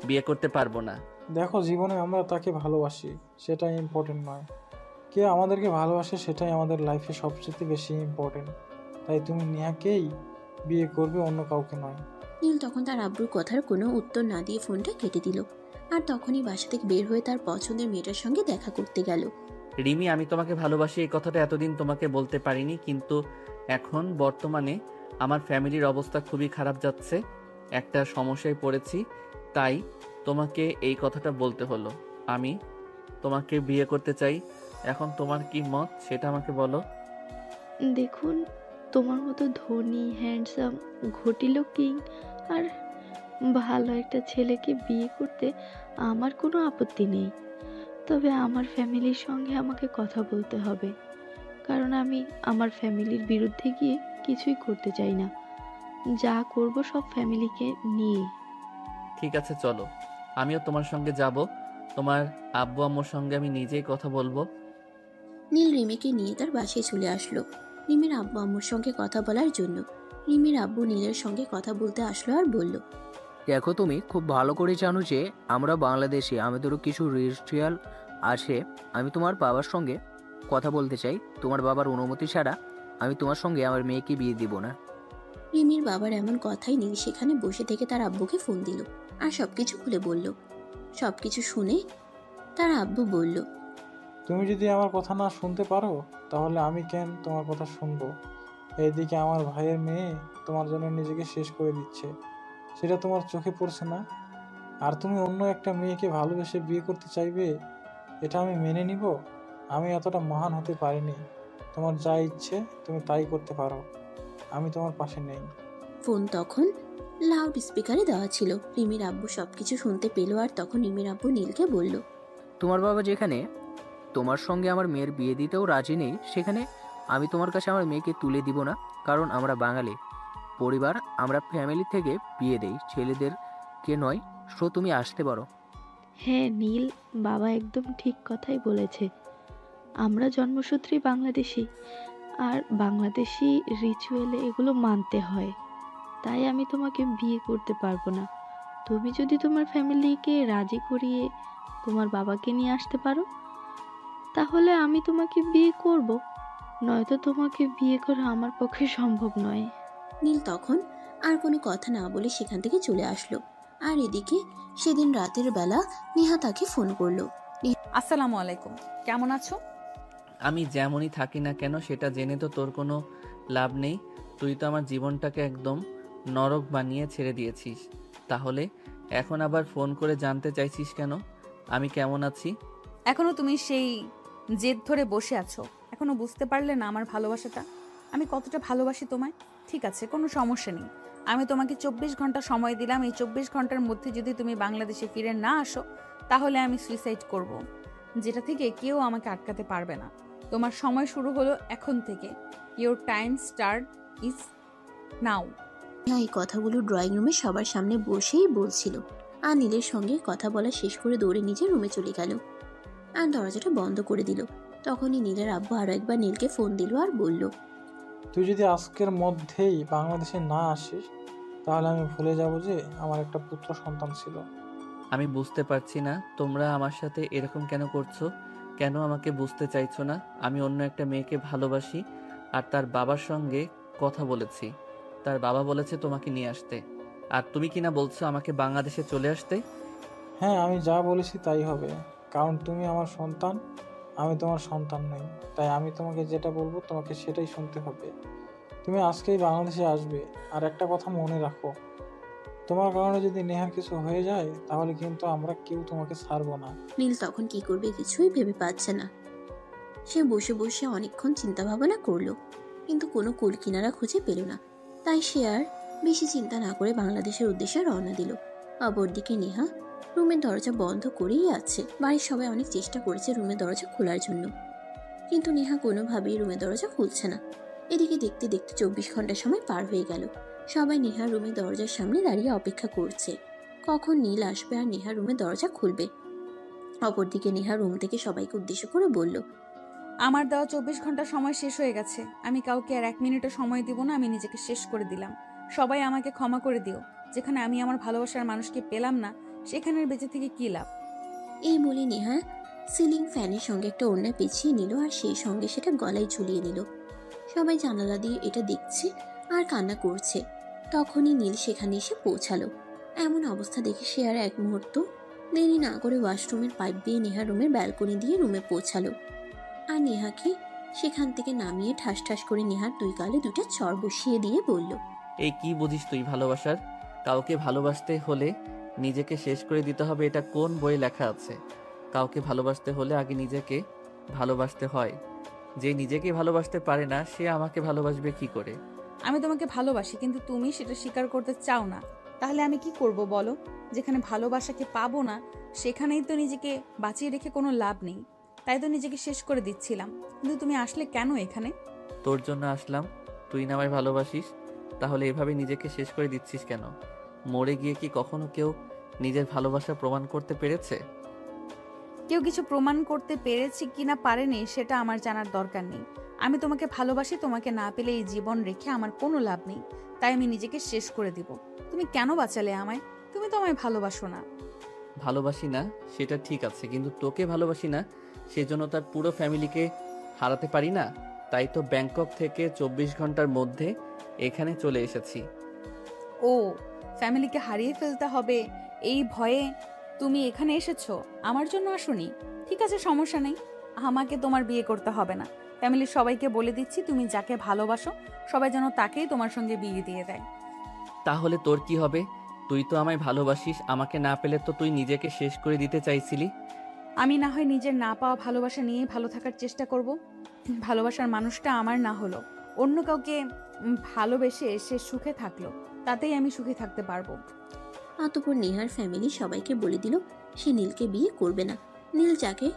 বিয়ে করতে পারবো না। দেখো, জীবনে আমরা তাকে ভালোবাসি, সেটাই ইম্পর্টেন্ট নয়। কে আমাদেরকে ভালোবাসে সেটাই আমাদের লাইফে সবচেয়ে বেশি ইম্পর্টেন্ট। তাই তুমি নেহাকেই বিয়ে করবে, অন্য কাউকে নয়। নীল তখন তার আব্বুর কথার কোনো উত্তর না দিয়ে ফোনটা কেটে দিল, আর তখনই বাসা থেকে বের হয়ে তার পছন্দের মেয়েটার সঙ্গে দেখা করতে গেল। রিমি, আমি তোমাকে ভালোবাসি এই কথাটা এতদিন তোমাকে বলতে পারিনি, কিন্তু এখন বর্তমানে আমার ফ্যামিলির অবস্থা খুবই খারাপ যাচ্ছে। একটা সমস্যায় পড়েছি, তাই তোমাকে এই কথাটা বলতে হলো। আমি তোমাকে বিয়ে করতে চাই। এখন তোমার কি মত সেটা আমাকে বলো। দেখুন, তোমার মতো ধনী, হ্যান্ডসাম, ঘটি লুকিং আর ভালো একটা ছেলেকে বিয়ে করতে আমার কোনো আপত্তি নেই। তবে আমার ফ্যামিলির সঙ্গে আমাকে কথা বলতে হবে, কারণ আমি আমার ফ্যামিলির বিরুদ্ধে গিয়ে কিছুই করতে চাই না। যা করব সব ফ্যামিলিকে নিয়ে। ঠিক আছে, চলো, আমিও তোমার সঙ্গে যাব। তোমার আব্বু আম্মুর সঙ্গে আমি নিজেই কথা বলবো। নীল রিমিকে নিয়ে তার বাসায় চলে আসলো রিমির আব্বু আম্মুর সঙ্গে কথা বলার জন্য। রিমির আব্বু নীলের সঙ্গে কথা বলতে আসলো আর বলল, দেখো, তুমি খুব ভালো করে জানো যে আমরা বাংলাদেশে আমাদেরও কিছু রিচুয়াল আছে। আমি তোমার বাবার সঙ্গে কথা বলতে চাই। তোমার বাবার অনুমতি ছাড়া আমি তোমার সঙ্গে আমার মেয়েকে বিয়ে দিব না। রিমির বাবার এমন কথাই নীল সেখানে বসে থেকে তার আব্বুকে ফোন দিল আর সবকিছু খুলে বলল। সবকিছু শুনে তার আব্বু বলল, তুমি যদি আমার কথা না শুনতে পারো, তাহলে আমি কেন তোমার কথা শুনবো? এইদিকে আমার ভাইয়ের মেয়ে তোমার জন্য নিজেকে শেষ করে দিচ্ছে, সেটা তোমার চোখে পড়ছে না? আর তুমি অন্য একটা মেয়েকে ভালোবেসে বিয়ে করতে চাইবে, এটা আমি মেনে নিব? আমি এতটা মহান হতে পারিনি। তোমার যা ইচ্ছে তুমি তাই করতে পারো, আমি তোমার পাশে নেই। ফোন তখন লাউড স্পিকারে দেওয়া ছিল। রিমির আব্বু সবকিছু শুনতে পেল, আর তখন রিমির আব্বু নীলকে বলল, তোমার বাবা যেখানে তোমার সঙ্গে আমার মেয়ের বিয়ে দিতেও রাজি নেই, সেখানে আমি তোমার কাছে আমার মেয়েকে তুলে দিব না। কারণ আমরা বাঙালি পরিবার, আমরা ফ্যামিলি থেকে বিয়ে দেই, ছেলেদেরকে নয়। সো তুমি আসতে পারো। হ্যাঁ নীল, বাবা একদম ঠিক কথাই বলেছে। আমরা জন্মসূত্রেই বাংলাদেশি, আর বাংলাদেশি রিচুয়ালে এগুলো মানতে হয়। তাই আমি তোমাকে বিয়ে করতে পারবো না। তুমি যদি তোমার ফ্যামিলিকে রাজি করিয়ে তোমার বাবাকে নিয়ে আসতে পারো, তাহলে আমি তোমাকে বিয়ে করব। নয়তো তোমাকে বিয়ে করা আমার পক্ষে সম্ভব নয়। নীল তখন আর কোনো কথা না বলে সেখান থেকে চলে আসলো। আর এদিকে সেদিন রাতের বেলা নেহা তাকে ফোন করলো। আসসালামু আলাইকুম, কেমন আছো? আমি যেমনই থাকি না কেন সেটা জেনে তো তোর কোনো লাভ নেই। তুই তো আমার জীবনটাকে একদম নরক বানিয়ে ছেড়ে দিয়েছিস। তাহলে এখন আবার ফোন করে জানতে চাইছিস কেন আমি কেমন আছি? এখনো তুমি সেই জেদ ধরে বসে আছো? এখনো বুঝতে পারলে না আমার ভালোবাসাটা, আমি কতটা ভালোবাসি তোমায়? ঠিক আছে, কোনো সমস্যা নেই। আমি তোমাকে 24 ঘন্টা সময় দিলাম। এই 24 ঘন্টার মধ্যে যদি তুমি বাংলাদেশে ফিরে না আসো, তাহলে আমি সুইসাইড করব, যেটা থেকে কেউ আমাকে আটকাতে পারবে না। তোমার সময় শুরু হলো এখন থেকে। Your time start is now. Neha এই কথাগুলো ড্রয়িং রুমে সবার সামনে বসেই বলছিল, আর নীলের সঙ্গে কথা বলা শেষ করে দৌড়ে নিজের রুমে চলে গেল আর দরজাটা বন্ধ করে দিল। তখনই নীলের আব্বু আরও একবার নীলকে ফোন দিল আর বলল, তুই যদি আজকের মধ্যেই বাংলাদেশে না আসিস তাহলে আমি ভুলে যাব যে আমার একটা পুত্র সন্তান ছিল। আমি বুঝতে পারছি না তোমরা আমার সাথে এরকম কেন করছো। কেন আমাকে বুঝতে চাইছো না? আমি অন্য একটা মেয়েকে ভালোবাসি আর তার বাবার সঙ্গে কথা বলেছি। তার বাবা বলেছে তোমাকে নিয়ে আসতে, আর তুমি কিনা বলছো আমাকে বাংলাদেশে চলে আসতে। হ্যাঁ, আমি যা বলেছি তাই হবে, কারণ তুমি আমার সন্তান, আমি তোমার সন্তান নই। তাই আমি তোমাকে যেটা বলবো তোমাকে সেটাই শুনতে হবে। তুমি আজকেই বাংলাদেশে আসবে। আর একটা কথা মনে রাখো, তোমার কারণে যদি নেহার কিছু হয়ে যায় তাহলে কিন্তু আমরা কেউ তোমাকে ছাড়বো না। নীল তখন কি করবে কিছুই ভেবে পাচ্ছে না। সে বসে বসে অনেকক্ষণ চিন্তা ভাবনা করলো, কিন্তু কোনো কুল কিনারা খুঁজে পেল না। তাই সে আর বেশি চিন্তা না করে বাংলাদেশের উদ্দেশ্যে রওনা দিল। অপরদিকে নেহা রুমের দরজা বন্ধ করেই আছে। বাড়ির সবাই অনেক চেষ্টা করেছে রুমের দরজা খোলার জন্য, কিন্তু নেহা কোনোভাবেই রুমের দরজা খুলছে না। এদিকে দেখতে দেখতে 24 ঘন্টা সময় পার হয়ে গেল। সবাই নেহা রুমের দরজার সামনে দাঁড়িয়ে অপেক্ষা করছে কখন নীল আসবে আর নেহা রুমের দরজা খুলবে। অপরদিকে নেহা রুম থেকে সবাইকে উদ্দেশ্য করে বলল, আমার দেওয়া 24 ঘন্টা সময় শেষ হয়ে গেছে। আমি কাউকে আর 1 মিনিটও সময় দিব না। আমি নিজেকে শেষ করে দিলাম। সবাই আমাকে ক্ষমা করে দিও। যেখানে আমি আমার ভালোবাসার মানুষকে পেলাম না, সেখানে বেঁচে থেকে কি লাভ। এই বলে নেহা সিলিং ফ্যানের সঙ্গে একটা ওড়না পেঁচিয়ে নিল আর সেই সঙ্গে সেটা গলায় ঝুলিয়ে নিল। সবাই জানালা দিয়ে এটা দেখছে আর কান্না করছে। তখনই নীল সেখানে এসে পৌঁছালো। এমন অবস্থা দেখে সে আর এক মুহূর্ত দেরি না করে ওয়াশরুমের পাইপ দিয়ে নেহা রুমের ব্যালকনি দিয়ে রুমে পৌঁছালো আর নেহাকে সেখান থেকে নামিয়ে ঠাস ঠাস করে নেহার 2 গালে 2টা চর বসিয়ে দিয়ে বলল, এই কি বুঝিস তুই ভালোবাসার? কাউকে ভালোবাসতে হলে নিজেকে শেষ করে দিতে হবে, এটা কোন বইয়ে লেখা আছে? কাউকে ভালোবাসতে হলে আগে নিজেকে ভালোবাসতে হয়। যে নিজেকে ভালোবাসতে পারে না সে আমাকে ভালোবাসবে কি করে? আমি তোমাকে ভালোবাসি, কিন্তু তুমি সেটা স্বীকার করতে চাও না। তাহলে আমি কি করব বলো? যেখানে ভালোবাসাকে পাবো না, সেখানেই তো নিজেকে বাঁচিয়ে রেখে কোনো লাভ নেই। তাই তো নিজেকে শেষ করে দিচ্ছিলাম। কিন্তু তুমি আসলে কেন এখানে? তোর জন্য আসলাম। তুই না আমায় ভালোবাসিস, তাহলে এভাবে নিজেকে শেষ করে দিচ্ছিস কেন? মরে গিয়ে কি কখনো কেউ নিজের ভালোবাসা প্রমাণ করতে পেরেছে? কেউ কিছু প্রমাণ করতে পেরেছি কিনা পারেনি সেটা আমার জানার দরকার নেই। আমি তোমাকে ভালোবাসি। তোমাকে না পেলে এই জীবন রেখে আমার কোনো লাভ নেই। তাই আমি নিজেকে শেষ করে দিব। তুমি কেন বাঁচালে আমায়? তুমি তো আমায় ভালোবাসো না। ভালোবাসি না সেটা ঠিক আছে, কিন্তু তোকে ভালোবাসি না সেজন্য তার পুরো ফ্যামিলিকে হারাতে পারি না। তাই তো ব্যাংকক থেকে 24 ঘন্টার মধ্যে এখানে চলে এসেছি। ও, ফ্যামিলিকে হারিয়ে ফেলতে হবে এই ভয়ে তুমি এখানে এসেছো? আমার জন্য আসোনি? ঠিক আছে, সমস্যা নেই। আমাকে তোমার বিয়ে করতে হবে না। ফ্যামিলির সবাইকে বলে দিচ্ছি, তুমি যাকে ভালোবাসো সবাই যেন তাকেই তোমার সঙ্গে বিয়ে দিয়ে দেয়। তাহলে তোর কি হবে? তুই তো আমায় ভালোবাসিস, আমাকে না পেলে তো তুই নিজেকে শেষ করে দিতে চাইছিলি। আমি না হয় নিজের না পাওয়া ভালোবাসা নিয়ে ভালো থাকার চেষ্টা করব। ভালোবাসার মানুষটা আমার না হলো, অন্য কাউকে ভালোবেসে সে সুখে থাকলো, তাতেই আমি সুখে থাকতে পারবো। অতঃপর নেহার ফ্যামিলি সবাইকে বলে দিল সে নীলকে বিয়ে করবে না। নীল যাকে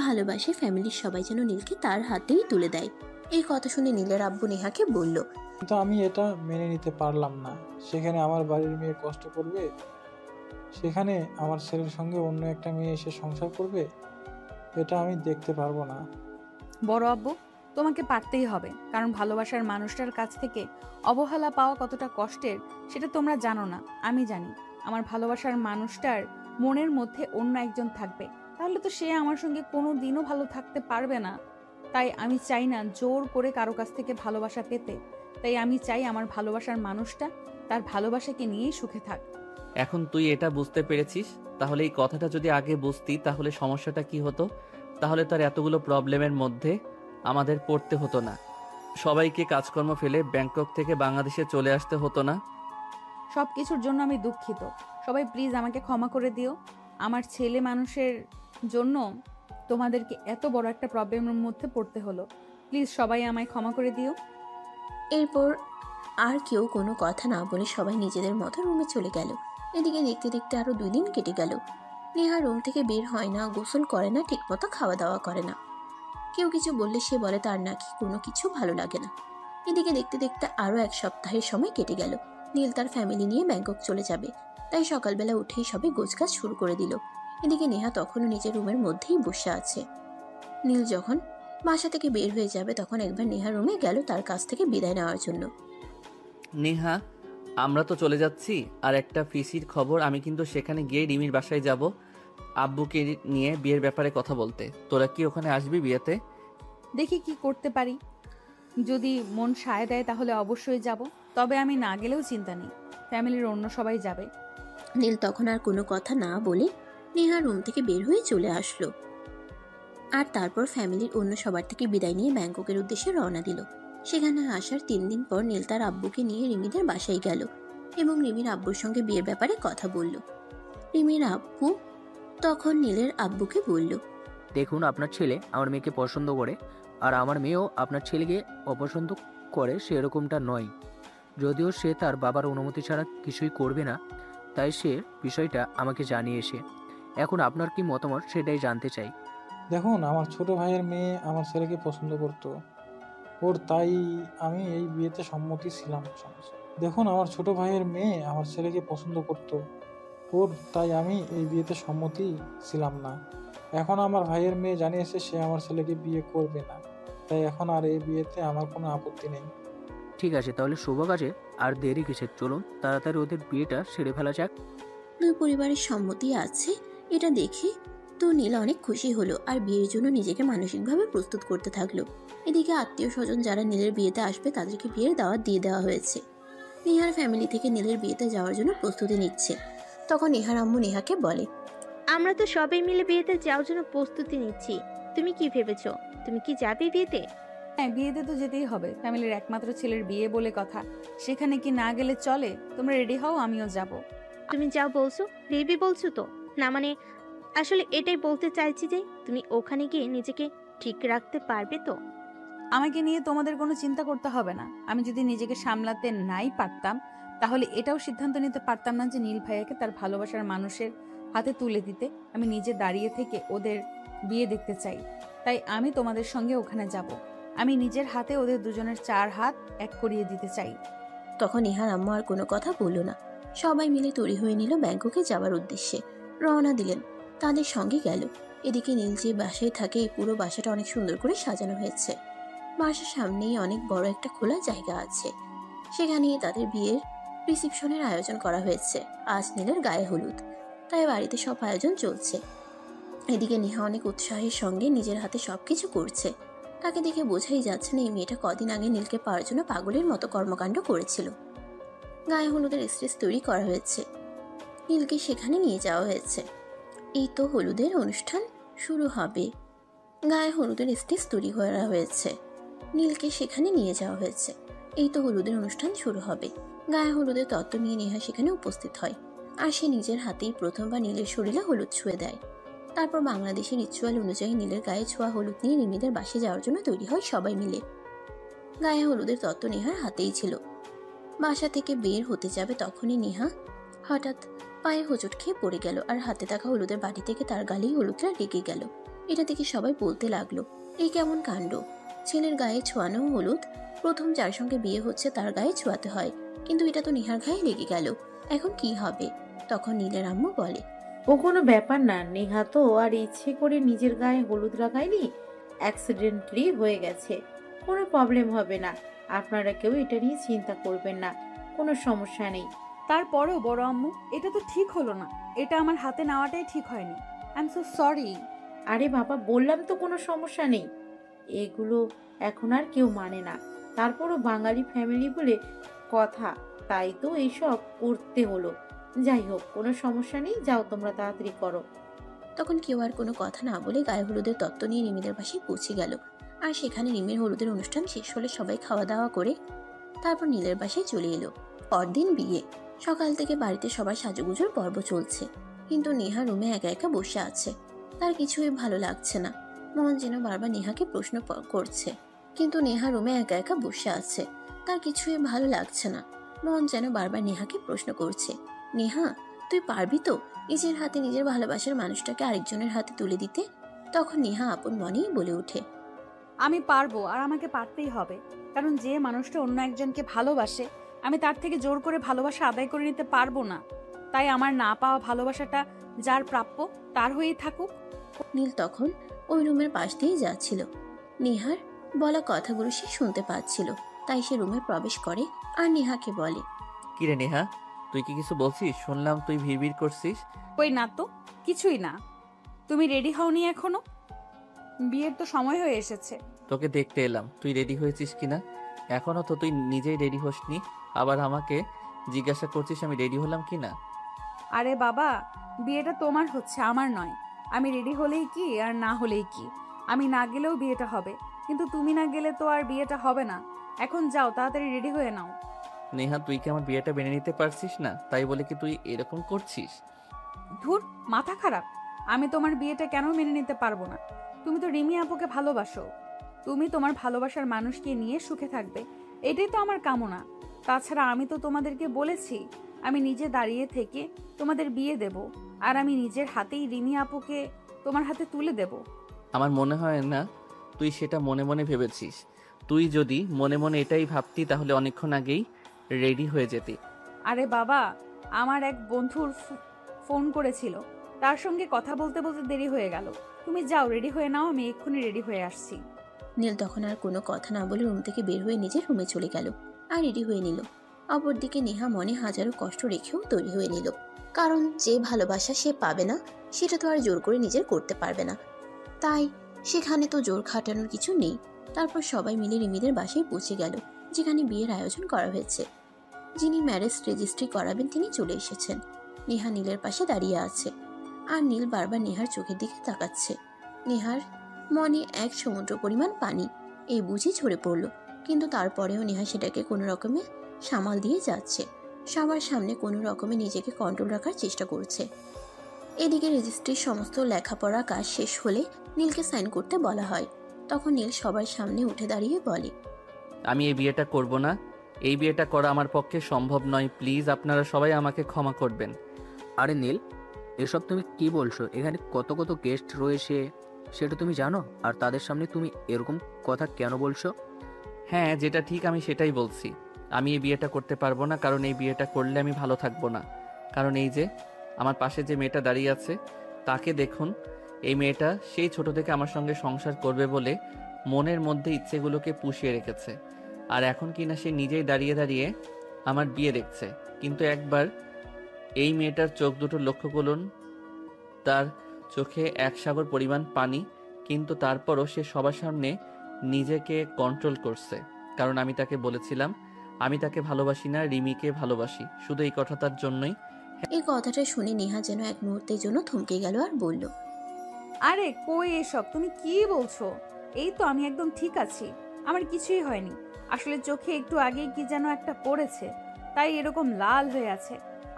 ভালোবাসে ফ্যামিলির সবাই যেন নীলকে তার হাতেই তুলে দেয়। এই কথা শুনে নীলের আব্বু নেহাকে বলল, কিন্তু আমি এটা মেনে নিতে পারলাম না। সেখানে আমার বাড়ির মেয়ে কষ্ট করবে, সেখানে আমার ছেলের সঙ্গে অন্য একটা মেয়ে এসে সংসার করবে, এটা আমি দেখতে পারবো না। বড় আব্বু, তোমাকে পারতেই হবে, কারণ ভালোবাসার মানুষটার কাছ থেকে অবহেলা পাওয়া কতটা কষ্টের সেটা তোমরা জানো না, আমি জানি। আমার ভালোবাসার মানুষটার মনের মধ্যে অন্য একজন থাকবে, তাহলে তো সে আমার সঙ্গে কোনো দিনও ভালো থাকতে পারবে না। তাই আমি চাই না জোর করে কারো কাছ থেকে ভালোবাসা পেতে। তাই আমি চাই আমার ভালোবাসার মানুষটা তার ভালোবাসাকে নিয়েই সুখে থাক। এখন তুই এটা বুঝতে পেরেছিস, তাহলে এই কথাটা যদি আগে বুঝতি তাহলে সমস্যাটা কি হতো? তাহলে তার এতগুলো প্রবলেমের মধ্যে আমাদের পড়তে হতো না, সবাইকে কাজকর্ম ফেলে ব্যাংকক থেকে বাংলাদেশে চলে আসতে হতো না। সব কিছুর জন্য আমি দুঃখিত। সবাই প্লিজ আমাকে ক্ষমা করে দিও। আমার ছেলে মানুষের জন্য তোমাদেরকে এত বড় একটা প্রবলেমের মধ্যে পড়তে হলো। প্লিজ সবাই আমায় ক্ষমা করে দিও। এরপর আর কেউ কোনো কথা না বলে সবাই নিজেদের মতো রুমে চলে গেল। এদিকে দেখতে দেখতে আরো 2 দিন কেটে গেল। নেহা রুম থেকে বের হয় না, গোসল করে না, ঠিকমতো খাওয়া দাওয়া করে না। কেউ কিছু বললে সে বলে তার নাকি কোনো কিছু ভালো লাগে না। এদিকে দেখতে দেখতে আরো 1 সপ্তাহের সময় কেটে গেল। নীল তার ফ্যামিলি নিয়ে ব্যাংকক চলে যাবে, তাই সকালবেলা উঠেই সবাই গোছগাছ শুরু করে দিল। এদিকে নেহা তখনও নিজের রুমের মধ্যেই বসে আছে। নীল যখন বাসা থেকে বের হয়ে যাবে তখন একবার নেহা রুমে গেল তার কাছ থেকে বিদায় নেওয়ার জন্য। নেহা, আমরা তো চলে যাচ্ছি, আর একটা ফিসির খবর, আমি কিন্তু সেখানে গিয়ে রিমির বাসায় যাব আব্বুকে নিয়ে বিয়ের ব্যাপারে কথা বলতে। তোরা কি ওখানে আসবি বিয়েতে? দেখি কি করতে পারি, যদি মন সায় দেয় তাহলে অবশ্যই যাব, তবে আমি না গেলেও চিন্তা নেই, ফ্যামিলির অন্য সবাই যাবে। নীল তখন আর কোনো কথা না বলে নেহা রুম থেকে বের হয়ে চলে আসলো, আর তারপর ফ্যামিলির অন্য সবার থেকে বিদায় নিয়ে ব্যাংককের উদ্দেশ্যে রওনা দিল। সেখানে আসার 3 দিন পর নীল তার আব্বুকে নিয়ে রিমিদের বাসায় গেল এবং রিমির আব্বুর সঙ্গে বিয়ের ব্যাপারে কথা বলল। রিমির আব্বু তখন নীলের আব্বুকে বলল, দেখুন, আপনার ছেলে আমার মেয়েকে পছন্দ করে, আর আমার মেয়েও আপনার ছেলেকে অপছন্দ করে সেরকমটা নয়। যদিও সে তার বাবার অনুমতি ছাড়া কিছুই করবে না, তাই সে বিষয়টা আমাকে জানিয়েছে। এখন আপনার কি মতামত সেটাই জানতে চাই। দেখুন, আমার ছোট ভাইয়ের মেয়ে আমার ছেলেকে পছন্দ করতো, ওর তাই আমি এই বিয়েতে সম্মতি ছিলাম। দেখুন, আমার ছোট ভাইয়ের মেয়ে আমার ছেলেকে পছন্দ করতো, ওর তাই আমি এই বিয়েতে সম্মতি ছিলাম না। এখন আমার ভাইয়ের মেয়ে জানিয়েছে সে আমার ছেলেকে বিয়ে করবে না, তাই এখন আর এই বিয়েতে আমার কোনো আপত্তি নেই। ঠিক আছে, তাহলে শুভ কাজে আর দেরি কিসের, চলুন তাড়াতাড়ি ওদের বিয়েটা সেরে ফেলা যাক। দুই পরিবারের সম্মতি আছে এটা দেখে তো নীলা অনেক খুশি হলো আর বিয়ের জন্য নিজেকে মানসিকভাবে প্রস্তুত করতে থাকলো। এদিকে আত্মীয় স্বজন যারা নীলের বিয়েতে আসবে তাদেরকে বিয়ের দাওয়াত দিয়ে দেওয়া হয়েছে। নেহার ফ্যামিলি থেকে নীলের বিয়েতে যাওয়ার জন্য প্রস্তুতি নিচ্ছে। তখন নেহার আম্মু নেহাকে বলে, আমরা তো সবাই মিলে বিয়েতে যাওয়ার জন্য প্রস্তুতি নিচ্ছি, তুমি কি ভেবেছো? তুমি কি যাবে বিয়েতে? হ্যাঁ, বিয়েতে তো যেতেই হবে, ফ্যামিলির একমাত্র ছেলের বিয়ে বলে কথা, সেখানে কি না গেলে চলে? তোমরা রেডি হও, আমিও যাব। তুমি যা বলছো রেবি বলছো তো? না মানে আসলে এটাই বলতে চাইছি যে তুমি ওখানে গিয়ে নিজেকে ঠিক রাখতে পারবে তো? আমাকে নিয়ে তোমাদের কোনো চিন্তা করতে হবে না। আমি যদি নিজেকে সামলাতে নাই পারতাম তাহলে এটাও সিদ্ধান্ত নিতে পারতাম না যে নীল ভাইয়াকে তার ভালোবাসার মানুষের হাতে তুলে দিতে। আমি নিজে দাঁড়িয়ে থেকে ওদের বিয়ে দেখতে চাই, তাই আমি তোমাদের সঙ্গে ওখানে যাব। আমি নিজের হাতে ওদের দুজনের 4 হাত এক করিয়ে দিতে চাই। তখন নেহার আম্মু আর কোনো কথা বলল না। সবাই মিলে তৈরি হয়ে নিল ব্যাংককে যাওয়ার উদ্দেশ্যে। রওনা দিলেন, তাদের সঙ্গে গেল। এদিকে নীল যে বাসায় থাকে এই পুরো বাসাটা অনেক সুন্দর করে সাজানো হয়েছে। বাসার সামনেই অনেক বড় একটা খোলা জায়গা আছে, সেখানেই তাদের বিয়ের রিসেপশনের আয়োজন করা হয়েছে। আজ নীলের গায়ে হলুদ, তাই বাড়িতে সব আয়োজন চলছে। এদিকে নেহা অনেক উৎসাহের সঙ্গে নিজের হাতে সবকিছু করছে। তাকে দেখে বোঝাই যাচ্ছে না এই মেয়েটা কদিন আগে নীলকে পাওয়ার জন্য পাগলের মতো কর্মকাণ্ড করেছিল। গায়ে হলুদের স্টেজ তৈরি করা হয়েছে, নীলকে সেখানে নিয়ে যাওয়া হয়েছে। এই তো হলুদের অনুষ্ঠান শুরু হবে। গায়ে হলুদের স্টেজ তৈরি করা হয়েছে, নীলকে সেখানে নিয়ে যাওয়া হয়েছে। এই তো হলুদের অনুষ্ঠান শুরু হবে। গায়ে হলুদের তত্ত্ব নিয়ে নেহা সেখানে উপস্থিত হয়, আর সে নিজের হাতেই প্রথমবার নীলের শরীরে হলুদ ছুঁয়ে দেয়। তারপর বাংলাদেশের রিচুয়াল অনুযায়ী নীলের গায়ে ছোঁয়া হলুদ নিয়ে রিমিদের বাসায় যাওয়ার জন্য তৈরি হয় সবাই মিলে। গায়ে হলুদের তত্ত্ব নেহার হাতেই ছিল। বাসা থেকে বের হতে যাবে তখনই নেহা হঠাৎ পায়ে হোঁচট খেয়ে পড়ে গেল, আর হাতে থাকা হলুদের বাটি থেকে তার গালেই হলুদটা লেগে গেল। এটা দেখে সবাই বলতে লাগলো, এই কেমন কাণ্ড! ছেলের গায়ে ছোঁয়ানো হলুদ, প্রথম যার সঙ্গে বিয়ে হচ্ছে তার গায়ে ছোঁয়াতে হয়, কিন্তু এটা তো নেহার গায়ে লেগে গেল, এখন কি হবে? তখন নীলের আম্মু বলে, ও কোনো ব্যাপার না, নেহা তো আর ইচ্ছে করে নিজের গায়ে হলুদ লাগায়নি, অ্যাক্সিডেন্টলি হয়ে গেছে, কোনো প্রবলেম হবে না। আপনারা কেউ এটা নিয়ে চিন্তা করবেন না, কোনো সমস্যা নেই। তারপরেও বড় আম্মু, এটা তো ঠিক হলো না, এটা আমার হাতে নেওয়াটাই ঠিক হয়নি। I am so sorry. আরে বাবা, বললাম তো কোনো সমস্যা নেই, এগুলো এখন আর কেউ মানে না। তারপরও বাঙালি ফ্যামিলি বলে কথা, তাই তো এইসব করতে হলো। যাই হোক, কোনো সমস্যা নেই, যাও তোমরা তাড়াতাড়ি করো। তখন কেউ আর কোনো কথা না বলে গায়ে হলুদের তত্ত্ব নিয়ে রিমিদের বাসায় পৌঁছে গেল। আর সেখানে রিমির হলুদের অনুষ্ঠান শেষ হলে সবাই খাওয়া দাওয়া করে তারপর নীলের বাসায় চলে এলো। পরদিন বিয়ে। সকাল থেকে বাড়িতে সবার সাজুগুজুর পর্ব চলছে, কিন্তু নেহা রুমে একা একা বসে আছে। তার কিছুই ভালো লাগছে না, মন যেন বারবার নেহাকে প্রশ্ন করছে। কিন্তু নেহা রুমে একা একা বসে আছে, তার কিছুই ভালো লাগছে না, মন যেন বারবার নেহাকে প্রশ্ন করছে, নেহা তুই পারবি তো নিজের হাতে নিজের ভালোবাসার মানুষটাকে আরেকজনের হাতে তুলে দিতে? তখন নেহা আপন মনেই বলে ওঠে, আমি পারবো, আর আমাকে পারতেই হবে, কারণ যে মানুষটা অন্য একজনকে ভালোবাসে আমি তার থেকে জোর করে ভালোবাসা আদায় করে নিতে পারবো না। তাই আমার না পাওয়া ভালোবাসাটা যার প্রাপ্য তার হয়েই থাকুক। নীল তখন ওই রুমের পাশ দিয়ে যাচ্ছিল। নেহার বলা কথাগুলো সে শুনতে পাচ্ছিল, তাই সে রুমে প্রবেশ করে আর নেহাকে বলে, কিরে নেহা, তুই কি কিছু বলছিস? শুনলাম তুই ভিড় করছিস। কই না তো, কিছুই না। তুমি রেডি হওনি এখনো? বিয়ের তো সময় হয়ে এসেছে। তোকে দেখতে এলাম, তুই রেডি হয়েছিস কিনা। এখনো তো তুই নিজেই রেডি হসনি, আবার আমাকে জিজ্ঞাসা করছিস আমি রেডি হলাম কিনা। আরে বাবা, বিয়েটা তোমার হচ্ছে, আমার নয়। আমি রেডি হলেই কি আর না হলেই কি, আমি না গেলেও বিয়েটা হবে, কিন্তু তুমি না গেলে তো আর বিয়েটা হবে না। এখন যাও, তাড়াতাড়ি রেডি হয়ে নাও। নেহা, তুই কি আমার বিয়েটা মেনে নিতে পারছিস না? তাই বলে কি তুই এরকম করছিস? ধুর, মাথা খারাপ। আমি তোমার বিয়েটা কেন মেনে নিতে পারবো না? তুমি তো রিমি আপুকে ভালোবাসো, তুমি তোমার ভালোবাসার মানুষকে নিয়ে সুখে থাকবে, এটাই তো আমার কামনা। তাছাড়া আমি তো তোমাদেরকে বলেছি আমি নিজে দাঁড়িয়ে থেকে তোমাদের বিয়ে দেব, আর আমি নিজের হাতেই রিমি আপুকে তোমার হাতে তুলে দেব। আমার মনে হয় না তুই সেটা মনে মনে ভেবেছিস। তুই যদি মনে মনে এটাই ভাবতি তাহলে অনেকক্ষণ আগেই রেডি হয়ে যেতি। আরে বাবা, আমার এক বন্ধুর ফোন করেছিল, তার সঙ্গে কথা বলতে বলতে দেরি হয়ে গেল। তুমি যাও, রেডি হয়ে নাও, আমি এক্ষুনি রেডি হয়ে আসছি। নীল তখন আর কোনো কথা না বলে রুম থেকে বের হয়ে নিজের রুমে চলে গেল আর রেডি হয়ে নিল। অপরদিকে নেহা মনে হাজারো কষ্ট রেখেও তৈরি হয়ে নিল, কারণ যে ভালোবাসা সে পাবে না সেটা তো আর জোর করে নিজের করতে পারবে না, তাই সেখানে তো জোর খাটানোর কিছু নেই। তারপর সবাই মিলে রিমিদের বাসায় পৌঁছে গেল, যেখানে বিয়ের আয়োজন করা হয়েছে। যিনি ম্যারেজ রেজিস্ট্রি করাবেন তিনি চলে এসেছেন। নেহা নীলের পাশে দাঁড়িয়ে আছে আর নীল বারবার নেহার চোখের দিকে তাকাচ্ছে। নেহার মনে এক সমুদ্র পরিমাণ পানি এই বুঝি ঝরে পড়ল, কিন্তু তারপরেও নেহা সেটাকে কোনো রকমে সামাল দিয়ে যাচ্ছে। সবার সামনে কোনো রকমে নিজেকে কন্ট্রোল রাখার চেষ্টা করছে। এদিকে রেজিস্ট্রির সমস্ত লেখাপড়া কাজ শেষ হলে নীলকে সাইন করতে বলা হয়। তখন নীল সবার সামনে উঠে দাঁড়িয়ে বলে, আমি এই বিয়েটা করব না, এই বিয়েটা করা আমার পক্ষে সম্ভব নয়। প্লিজ আপনারা সবাই আমাকে ক্ষমা করবেন। আরে নীল, এসব তুমি কি বলছো? এখানে কত কত গেস্ট রয়েছে সেটা তুমি জানো, আর তাদের সামনে তুমি এরকম কথা কেন বলছো? হ্যাঁ, যেটা ঠিক আমি সেটাই বলছি। আমি এই বিয়েটা করতে পারবো না, কারণ এই বিয়েটা করলে আমি ভালো থাকবো না। কারণ এই যে আমার পাশে যে মেয়েটা দাঁড়িয়ে আছে তাকে দেখুন। এই মেয়েটা সেই ছোট থেকে আমার সঙ্গে সংসার করবে বলে মনের মধ্যে ইচ্ছেগুলোকে পুষিয়ে রেখেছে, আর এখন কিনা সে নিজেই দাঁড়িয়ে দাঁড়িয়ে আমার বিয়ে দেখছে। কিন্তু একবার এই মেয়েটার চোখ দুটো লক্ষ্য করুন, তার চোখে এক সাগর পরিমাণ পানি, কিন্তু তারপরও সে সবার সামনে নিজেকে কন্ট্রোল করছে। কারণ আমি তাকে বলেছিলাম আমি তাকে ভালোবাসি না, রিমিকে ভালোবাসি। শুধু এই কথাটার জন্যই। এই কথাটা শুনে নেহা যেন এক মুহূর্তের জন্য থমকে গেল আর বলল, আরে কই এসব, তুমি কি বলছো? এই তো আমি একদম ঠিক আছি, আমার কিছুই হয়নি। আসলে চোখে একটু আগেই কি যেন একটা পড়েছে, তাই এরকম লাল হয়ে আছে।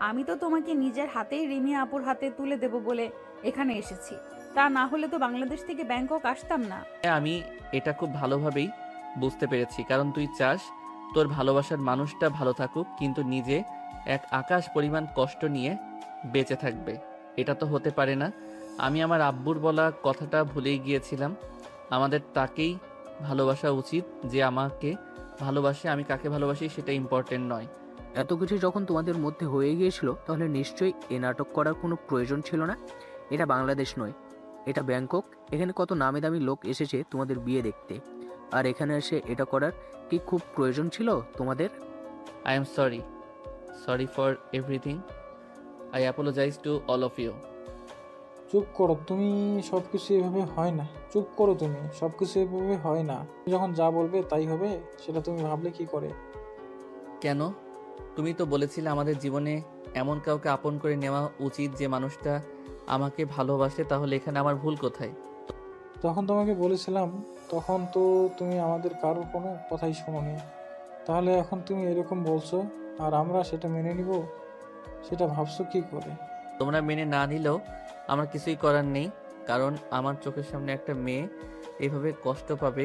আমি তো তোমাকে নিজের হাতেই রিমি আপুর হাতে তুলে দেব বলে এখানে এসেছি, তা না হলে তো বাংলাদেশ থেকে ব্যাংকক আসতাম না। আমি এটা খুব ভালোভাবেই বুঝতে পেরেছি, কারণ তুই চাস তোর ভালোবাসার মানুষটা ভালো থাকুক, কিন্তু নিজে এক আকাশ পরিমাণ কষ্ট নিয়ে বেঁচে থাকবে। এটা তো হতে পারে না। আমি আমার আব্বুর বলা কথাটা ভুলেই গিয়েছিলাম। আমাদের তাকেই ভালোবাসা উচিত যে আমাকে ভালোবাসে। আমি কাকে ভালোবাসি সেটা ইম্পর্টেন্ট নয়। এত কিছু যখন তোমাদের মধ্যে হয়ে গিয়েছিল, তাহলে নিশ্চয়ই এ নাটক করার কোনো প্রয়োজন ছিল না। এটা বাংলাদেশ নয়, এটা ব্যাংকক। এখানে কত নামি দামি লোক এসেছে তোমাদের বিয়ে দেখতে, আর এখানে এসে এটা করার কি খুব প্রয়োজন ছিল তোমাদের? I am sorry for everything. I apologize to all of you. চুপ করো তুমি, সব কিছু এভাবে হয় না। চুপ করো তুমি, সব কিছু এভাবে হয় না। তুমি যখন যা বলবে তাই হবে, সেটা তুমি ভাবলে কি করে? কেন? তুমি তো বলেছিলে আমাদের জীবনে এমন কাউকে আপন করে নেওয়া উচিত যে মানুষটা আমাকে ভালোবাসে, তাহলে এখানে আমার ভুল কোথায়? যখন তোমাকে বলেছিলাম তখন তো তুমি আমাদের কারোর কোনো কথাই শোনোনি, তাহলে এখন তুমি এরকম বলছো আর আমরা সেটা মেনে নিব, সেটা ভাবছো কি করে? তোমরা মেনে না নিলেও আমার কিছুই করার নেই, কারণ আমার চোখের সামনে একটা মেয়ে এইভাবে কষ্ট পাবে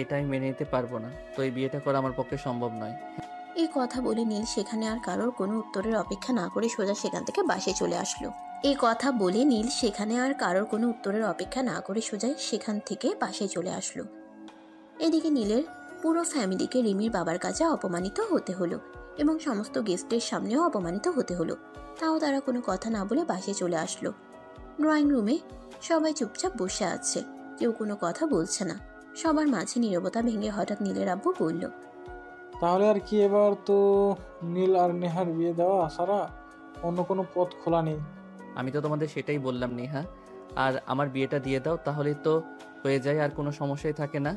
এটা আমি মেনে নিতে পারবো না। তো এই বিয়েটা করা আমার পক্ষে সম্ভব নয়। এই কথা বলে নীল সেখানে আর কারোর কোনো উত্তরের অপেক্ষা না করে সোজা সেখান থেকে বাসে চলে আসলো। এই কথা বলে নীল সেখানে আর কারোর কোনো উত্তরের অপেক্ষা না করে সোজা সেখান থেকে বাসে চলে আসলো। এদিকে নীলের পুরো ফ্যামিলিকে রিমির বাবার কাছে অপমানিত হতে হলো এবং সমস্ত গেস্টের সামনেও অপমানিত হতে হলো। তাও তারা কোনো কথা না বলে বাসে চলে আসলো। ড্রয়িং রুমে সবাই চুপচাপ বসে আছে। কেউ কোনো কথা বলছে না। সবার মাঝে নীরবতা ভেঙে হঠাৎ নীলের আব্বু বলল, তাহলে আর কি, এবার তো নীল আর নেহার বিয়ে দেওয়া ছাড়া অন্য কোনো পথ খোলা নেই। আমি তো তোমাদের সেটাই বললাম নেহা, আর আমার বিয়েটা দিয়ে দাও, তাহলেই তো হয়ে যায়, আর কোনো সমস্যাই থাকে না।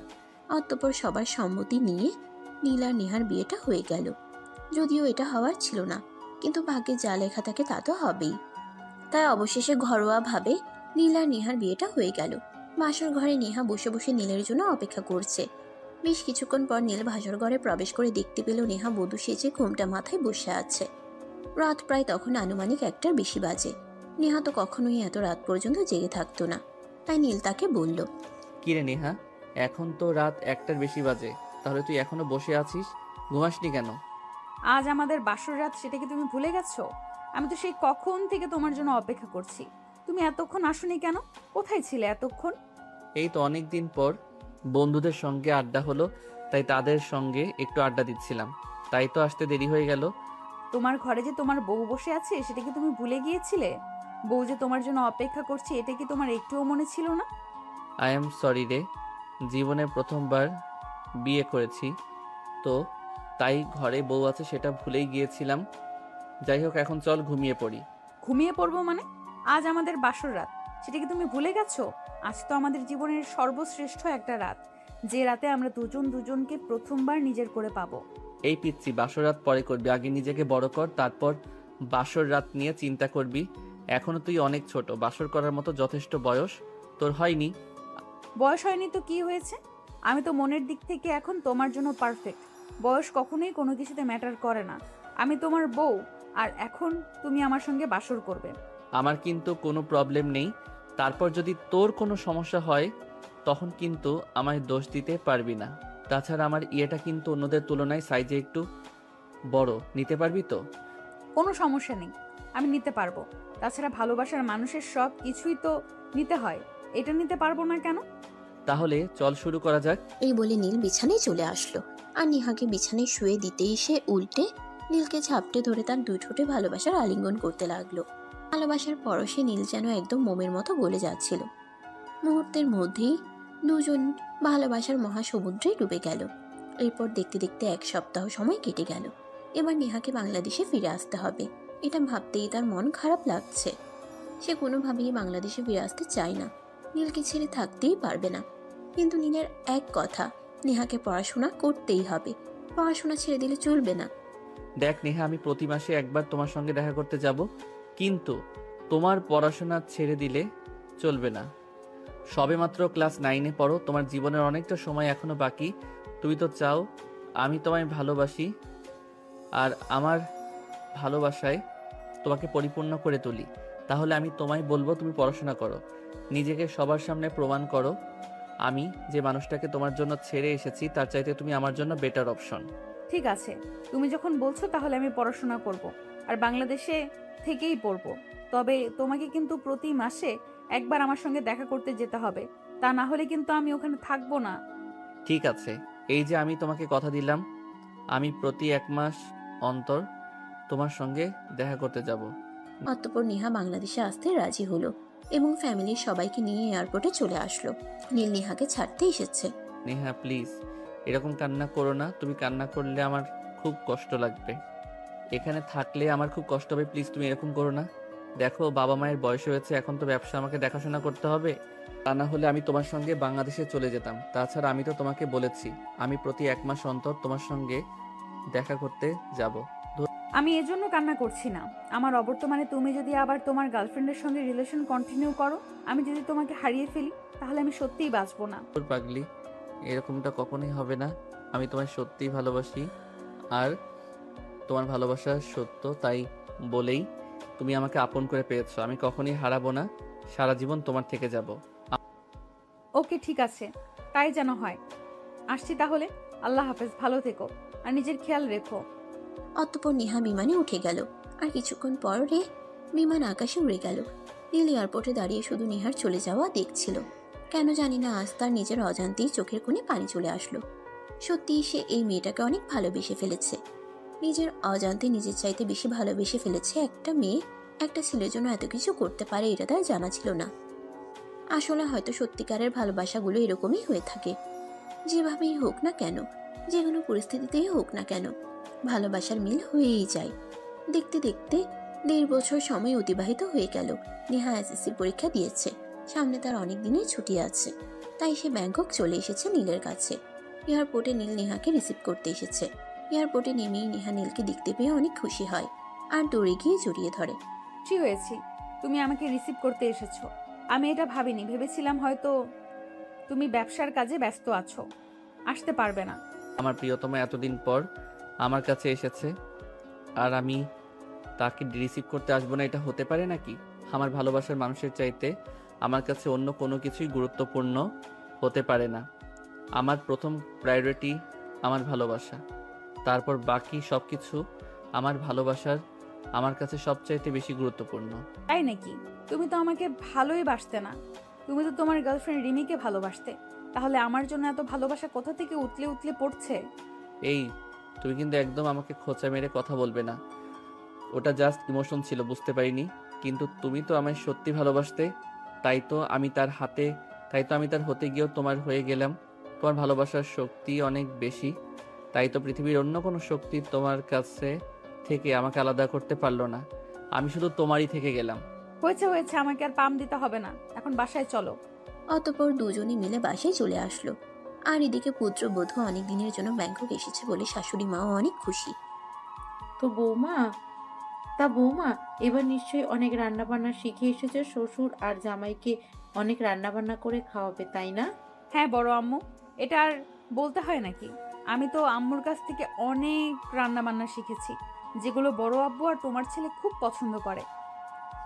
অতঃপর সবার সম্মতি নিয়ে নীল আর নেহার বিয়েটা হয়ে গেল। যদিও এটা হওয়ার ছিল না, কিন্তু ভাগ্যে যা লেখা থাকে তা তো হবেই। তাই অবশেষে ঘরোয়াভাবে নীল আর নেহার বিয়েটা হয়ে গেল। বাসর ঘরে নেহা বসে বসে নীলের জন্য অপেক্ষা করছে। বেশ কিছুক্ষণ পর নীল বাসর ঘরে প্রবেশ করে দেখতে পেল নেহা বধূ সেজে ঘোমটা মাথায় বসে আছে। রাত প্রায় তখন আনুমানিক 1টার বেশি বাজে। নেহা তো কখনোই এত রাত পর্যন্ত জেগে থাকতো না, তাই নীল তাকে বলল, কিরে নেহা, এখন তো রাত 1টার বেশি বাজে, তাহলে তুই এখনো বসে আছিস, ঘুমাসনি কেন? আজ আমাদের বাসর রাত, সেটা কি তুমি ভুলে গেছো? আমি তো সেই কখন থেকে তোমার জন্য অপেক্ষা করছি। তুমি এতক্ষণ আসোনি কেন? কোথায় ছিলে এতক্ষণ? এই তো অনেক দিন পর বন্ধুদের সঙ্গে আড্ডা হলো, তাই তাদের সঙ্গে একটু আড্ডা দিচ্ছিলাম, তাই তো আসতে দেরি হয়ে গেল। তোমার ঘরে যে তোমার বউ বসে আছে সেটা কি তুমি ভুলে গিয়েছিলে? বউ যে তোমার জন্য অপেক্ষা করছে এটা কি তোমার একটুও মনে ছিল না? আই এম সরি রে, জীবনে প্রথমবার বিয়ে করেছি তো, তাই ঘরে বউ আছে সেটা ভুলেই গিয়েছিলাম। যাই হোক, এখন চল ঘুমিয়ে পড়ি। ঘুমিয়ে পড়বো মানে? আজ আমাদের বাসর রাত, সেটা কি তুমি ভুলে গেছো? আজ তো আমাদের জীবনের সর্বশ্রেষ্ঠ একটা রাত, যে রাতে আমরা দুজন দুজনকে প্রথমবার নিজের করে পাবো। এই পিচ্ছি, বাসর রাত পরে করবি, আগে নিজেকে বড় কর, তারপর বাসর রাত নিয়ে চিন্তা করবি। এখনো তুই অনেক ছোট, বাসর করার মতো যথেষ্ট বয়স তোর হয়নি। বয়স হয়নি তো কি হয়েছে? আমি তো মনের দিক থেকে এখন তোমার জন্য পারফেক্ট। বয়স কখনোই কোনো কিছুতে ম্যাটার করে না। আমি তোমার বউ, আর এখন তুমি আমার সঙ্গে বাসর করবে। আমার কিন্তু কোনো প্রবলেম নেই, তারপর যদি তোর কোনো সমস্যা হয় তখন কিন্তু আমায় দোষ দিতে পারবি না। তাছাড়া আমার ইয়েটা কিন্তু অন্যদের তুলনায় সাইজে একটু বড়, নিতে পারবি তো? কোনো সমস্যা নেই, আমি নিতে পারবো। তাছাড়া ভালোবাসার মানুষের সব কিছুই তো নিতে হয়, এটা নিতে পারবো না কেন? তাহলে চল শুরু করা যাক। এই বলে নীল বিছানায় চলে আসলো। আর নেহাকে বিছানায় শুয়ে দিতেই সে উল্টে নীলকে ঝাপটে ধরে তার দুই ঠোঁটে ভালোবাসার আলিঙ্গন করতে লাগলো। ভালোবাসার পরশে নীল যেন একদম মোমের মতো গলে যাচ্ছিল। মুহূর্তের মধ্যেই দুজন ভালোবাসার মহাসমুদ্রে ডুবে গেল। এরপর দেখতে দেখতে 1 সপ্তাহ সময় কেটে গেল। এবার নেহাকে বাংলাদেশে ফিরে আসতে হবে, এটা ভাবতেই তার মন খারাপ লাগছে। সে কোনোভাবেই বাংলাদেশে ফিরে আসতে চায় না, নীলকে ছেড়ে থাকতেই পারবে না। কিন্তু নীলের এক কথা, নেহাকে পড়াশোনা করতেই হবে, পড়াশোনা ছেড়ে দিলে চলবে না। দেখ নেহা, আমি প্রতি মাসে একবার তোমার সঙ্গে দেখা করতে যাব, কিন্তু তোমার পড়াশোনা ছেড়ে দিলে চলবে না। সবেমাত্র ক্লাস 9-এ পড়ো, তোমার জীবনের অনেকটা সময় এখনো বাকি। তুমি তো চাও আমি তোমায় ভালোবাসি, আর আমার ভালোবাসায় তোমাকে পরিপূর্ণ করে তুলি। তাহলে আমি তোমায় বলবো তুমি পড়াশোনা করো, নিজেকে সবার সামনে প্রমাণ করো আমি যে মানুষটাকে তোমার জন্য ছেড়ে এসেছি তার চাইতে তুমি আমার জন্য বেটার অপশন। ঠিক আছে, তুমি যখন বলছো তাহলে আমি পড়াশোনা করব, আর বাংলাদেশে থেকেই পড়বো। তবে তোমাকে কিন্তু প্রতি মাসে একবার আমার সঙ্গে দেখা করতে যেতে হবে, তা না হলে কিন্তু আমি ওখানে থাকবো না। ঠিক আছে, এই যে আমি তোমাকে কথা দিলাম, আমি প্রতি 1 মাস অন্তর তোমার সঙ্গে দেখা করতে যাব। অতঃপর নেহা বাংলাদেশে আসতে রাজি হলো এবং ফ্যামিলির সবাইকে নিয়ে এয়ারপোর্টে চলে আসলো। নীল নেহাকে ছাড়তে এসেছে। নেহা প্লিজ এরকম কান্না করো না, তুমি কান্না করলে আমার খুব কষ্ট লাগবে, এখানে থাকলে আমার খুব কষ্ট হবে, প্লিজ তুমি এরকম করো না। দেখো বাবা মায়ের বয়স হয়েছে, এখন তো ব্যবসা আমাকে দেখাশোনা করতে হবে, তা না হলে আমি তোমার সঙ্গে বাংলাদেশে চলে যেতাম। তাছাড়া আমি তো তোমাকে বলেছি আমি প্রতি 1 মাস অন্তর তোমার সঙ্গে দেখা করতে যাব। আমি এজন্য কান্না করছি না, আমার অবর্তমানে তুমি যদি আবার তোমার গার্লফ্রেন্ডের সঙ্গে রিলেশন কন্টিনিউ করো, আমি যদি তোমাকে হারিয়ে ফেলি, তাহলে আমি সত্যিই বাঁচবো না। তোর পাগলি, এরকমটা কখনোই হবে না, আমি তোমায় সত্যিই ভালোবাসি, আর তোমার ভালোবাসা সত্য, তাই বলেই তুমি আমাকে আপন করে পেয়েছো, আমি কখনোই হারাবো না, সারা জীবন তোমার থেকে যাব। ওকে ঠিক আছে, তাই যেন হয়। আসছি তাহলে, আল্লাহ হাফেজ, ভালো থেকো আর নিজের খেয়াল রেখো। অতঃপর নেহা বিমানে উঠে গেল। আর কিছুক্ষণ পরে বিমান আকাশে উড়ে গেল। নীল এয়ারপোর্টে দাঁড়িয়ে শুধু নেহার চলে যাওয়া দেখছিল। কেন জানি না আজ তার নিজের অজান্তেই চোখের কোণে পানি চলে আসলো। সত্যিই সে এই মেয়েটাকে অনেক ভালোবেসে ফেলেছে। নিজের অজান্তে নিজের চাইতে বেশি ভালোবেসে ফেলেছে একটা মেয়ে। একটা ছেলের জন্য এত কিছু করতে পারে এটা তার জানা ছিল না। আসলে হয়তো সত্যিকারের ভালোবাসাগুলো এরকমই হয়ে থাকে। যেভাবেই হোক না কেন, যে কোনো পরিস্থিতিতেই হোক না কেন, ভালোবাসার মিল হয়েই যায়। দেখতে দেখতে 1.5 বছর সময় অতিবাহিত হয়ে গেল। নেহা এসএসসি পরীক্ষা দিয়েছে, সামনে তার অনেক দিনের ছুটি আছে, তাই সে ব্যাংকক চলে এসেছে নীলের কাছে। এয়ারপোর্টে নীল নেহাকে রিসিভ করতে এসেছে। এয়ারপোর্টে নেমেই নেহা নীলকে দেখতে পেয়ে অনেক খুশি হয় আর দৌড়ে গিয়ে জড়িয়ে ধরে। খুশি হয়েছি তুমি আমাকে রিসিভ করতে এসেছো। আমি এটা ভাবিনি, ভেবেছিলাম হয়তো তুমি ব্যবসার কাজে ব্যস্ত আছো, আসতে পারবে না। আমার প্রিয়তমা এতদিন পর আমার কাছে এসেছে আর আমি তাকে রিসিভ করতে আসবো না, এটা হতে পারে নাকি? আমার ভালোবাসার মানুষের চাইতে আমার কাছে অন্য কোনো কিছুই গুরুত্বপূর্ণ হতে পারে না। আমার প্রথম প্রায়োরিটি আমার ভালোবাসা, তারপর বাকি সব কিছু। আমার ভালোবাসার আমার কাছে সবচাইতে বেশি গুরুত্বপূর্ণ। তাই নাকি? তুমি তো আমাকে ভালোই বাসতে না, তুমি তো তোমার গার্লফ্রেন্ড রিমিকে ভালোবাসতে। তাহলে আমার জন্য এত ভালোবাসা কোথা থেকে উতলে উতলে পড়ছে? এই, তুমি কিন্তু একদম আমাকে খোঁচা মেরে কথা বলবে না। ওটা জাস্ট ইমোশন ছিল, বুঝতে পারিনি। কিন্তু তুমি তো আমায় সত্যি ভালোবাসতে, তাই তো আমি তার হতে গিয়েও তোমার হয়ে গেলাম। তোমার ভালোবাসার শক্তি অনেক বেশি, তাই তো পৃথিবীর অন্য কোনো শক্তি তোমার কাছে থেকে আমাকে আলাদা করতে পারলো না। আমি শুধু তোমারই থেকে গেলাম। হয়েছে হয়েছে, আমাকে আর পাম দিতে হবে না, এখন বাসায় চলো। অতঃপর দুজনে মিলে বাসায় চলে আসলো। আর এদিকে পুত্রবধূ অনেক দিনের জন্য ব্যাংকক এসেছে বলে শাশুড়ি মাও অনেক খুশি। বৌমা, এবার নিশ্চয়ই অনেক রান্না বান্না শিখে এসেছে। শ্বশুর আর জামাইকে অনেক রান্না বান্না করে খাওয়াবে, তাই না? হ্যাঁ বড় আম্মু, এটা আর বলতে হয় নাকি? আমি তো আম্মুর কাছ থেকে অনেক রান্না বান্না শিখেছি, যেগুলো বড় আব্বু আর তোমার ছেলে খুব পছন্দ করে।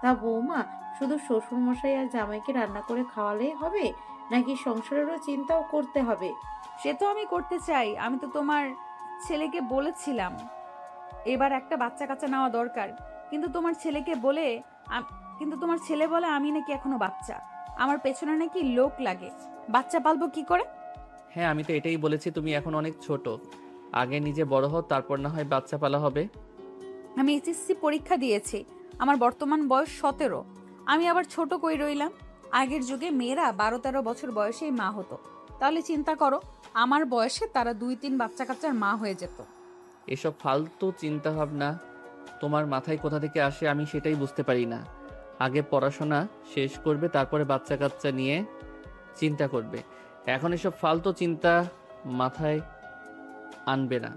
তা বৌমা, শুধু শ্বশুর মশাই আর জামাইকে রান্না করে খাওয়ালেই হবে, নাকি সংসারেরও চিন্তাও করতে হবে? সে তো আমি করতে চাই। আমি তো তোমার ছেলেকে বলেছিলাম এবার একটা বাচ্চা কাচ্চা নেওয়া দরকার, কিন্তু তোমার ছেলে বলে আমি নাকি এখনো বাচ্চা, আমার পেছনে নাকি লোক লাগে, বাচ্চা পালবো কি করে? হ্যাঁ, আমি তো এটাই বলেছি, তুমি এখন অনেক ছোট, আগে নিজে বড় হও, তারপর না হয় বাচ্চা পালা হবে। আমি এসএসসি পরীক্ষা দিয়েছি, আমার বর্তমান বয়স 17। আমি আবার ছোট কই রইলাম? আগের যুগে মেয়েরা 12-13 বছর বয়সেই মা হতো, তাহলে চিন্তা করো, আমার বয়সে তারা 2-3 বাচ্চা কাচ্চার মা হয়ে যেত। এসব ফালতু চিন্তা ভাবনা তোমার মাথায় কোথা থেকে আসে আমি সেটাই বুঝতে পারি না। আগে পড়াশোনা শেষ করবে, তারপরে বাচ্চা কাচ্চা নিয়ে চিন্তা করবে। এখন এসব ফালতু চিন্তা মাথায় আনবে না।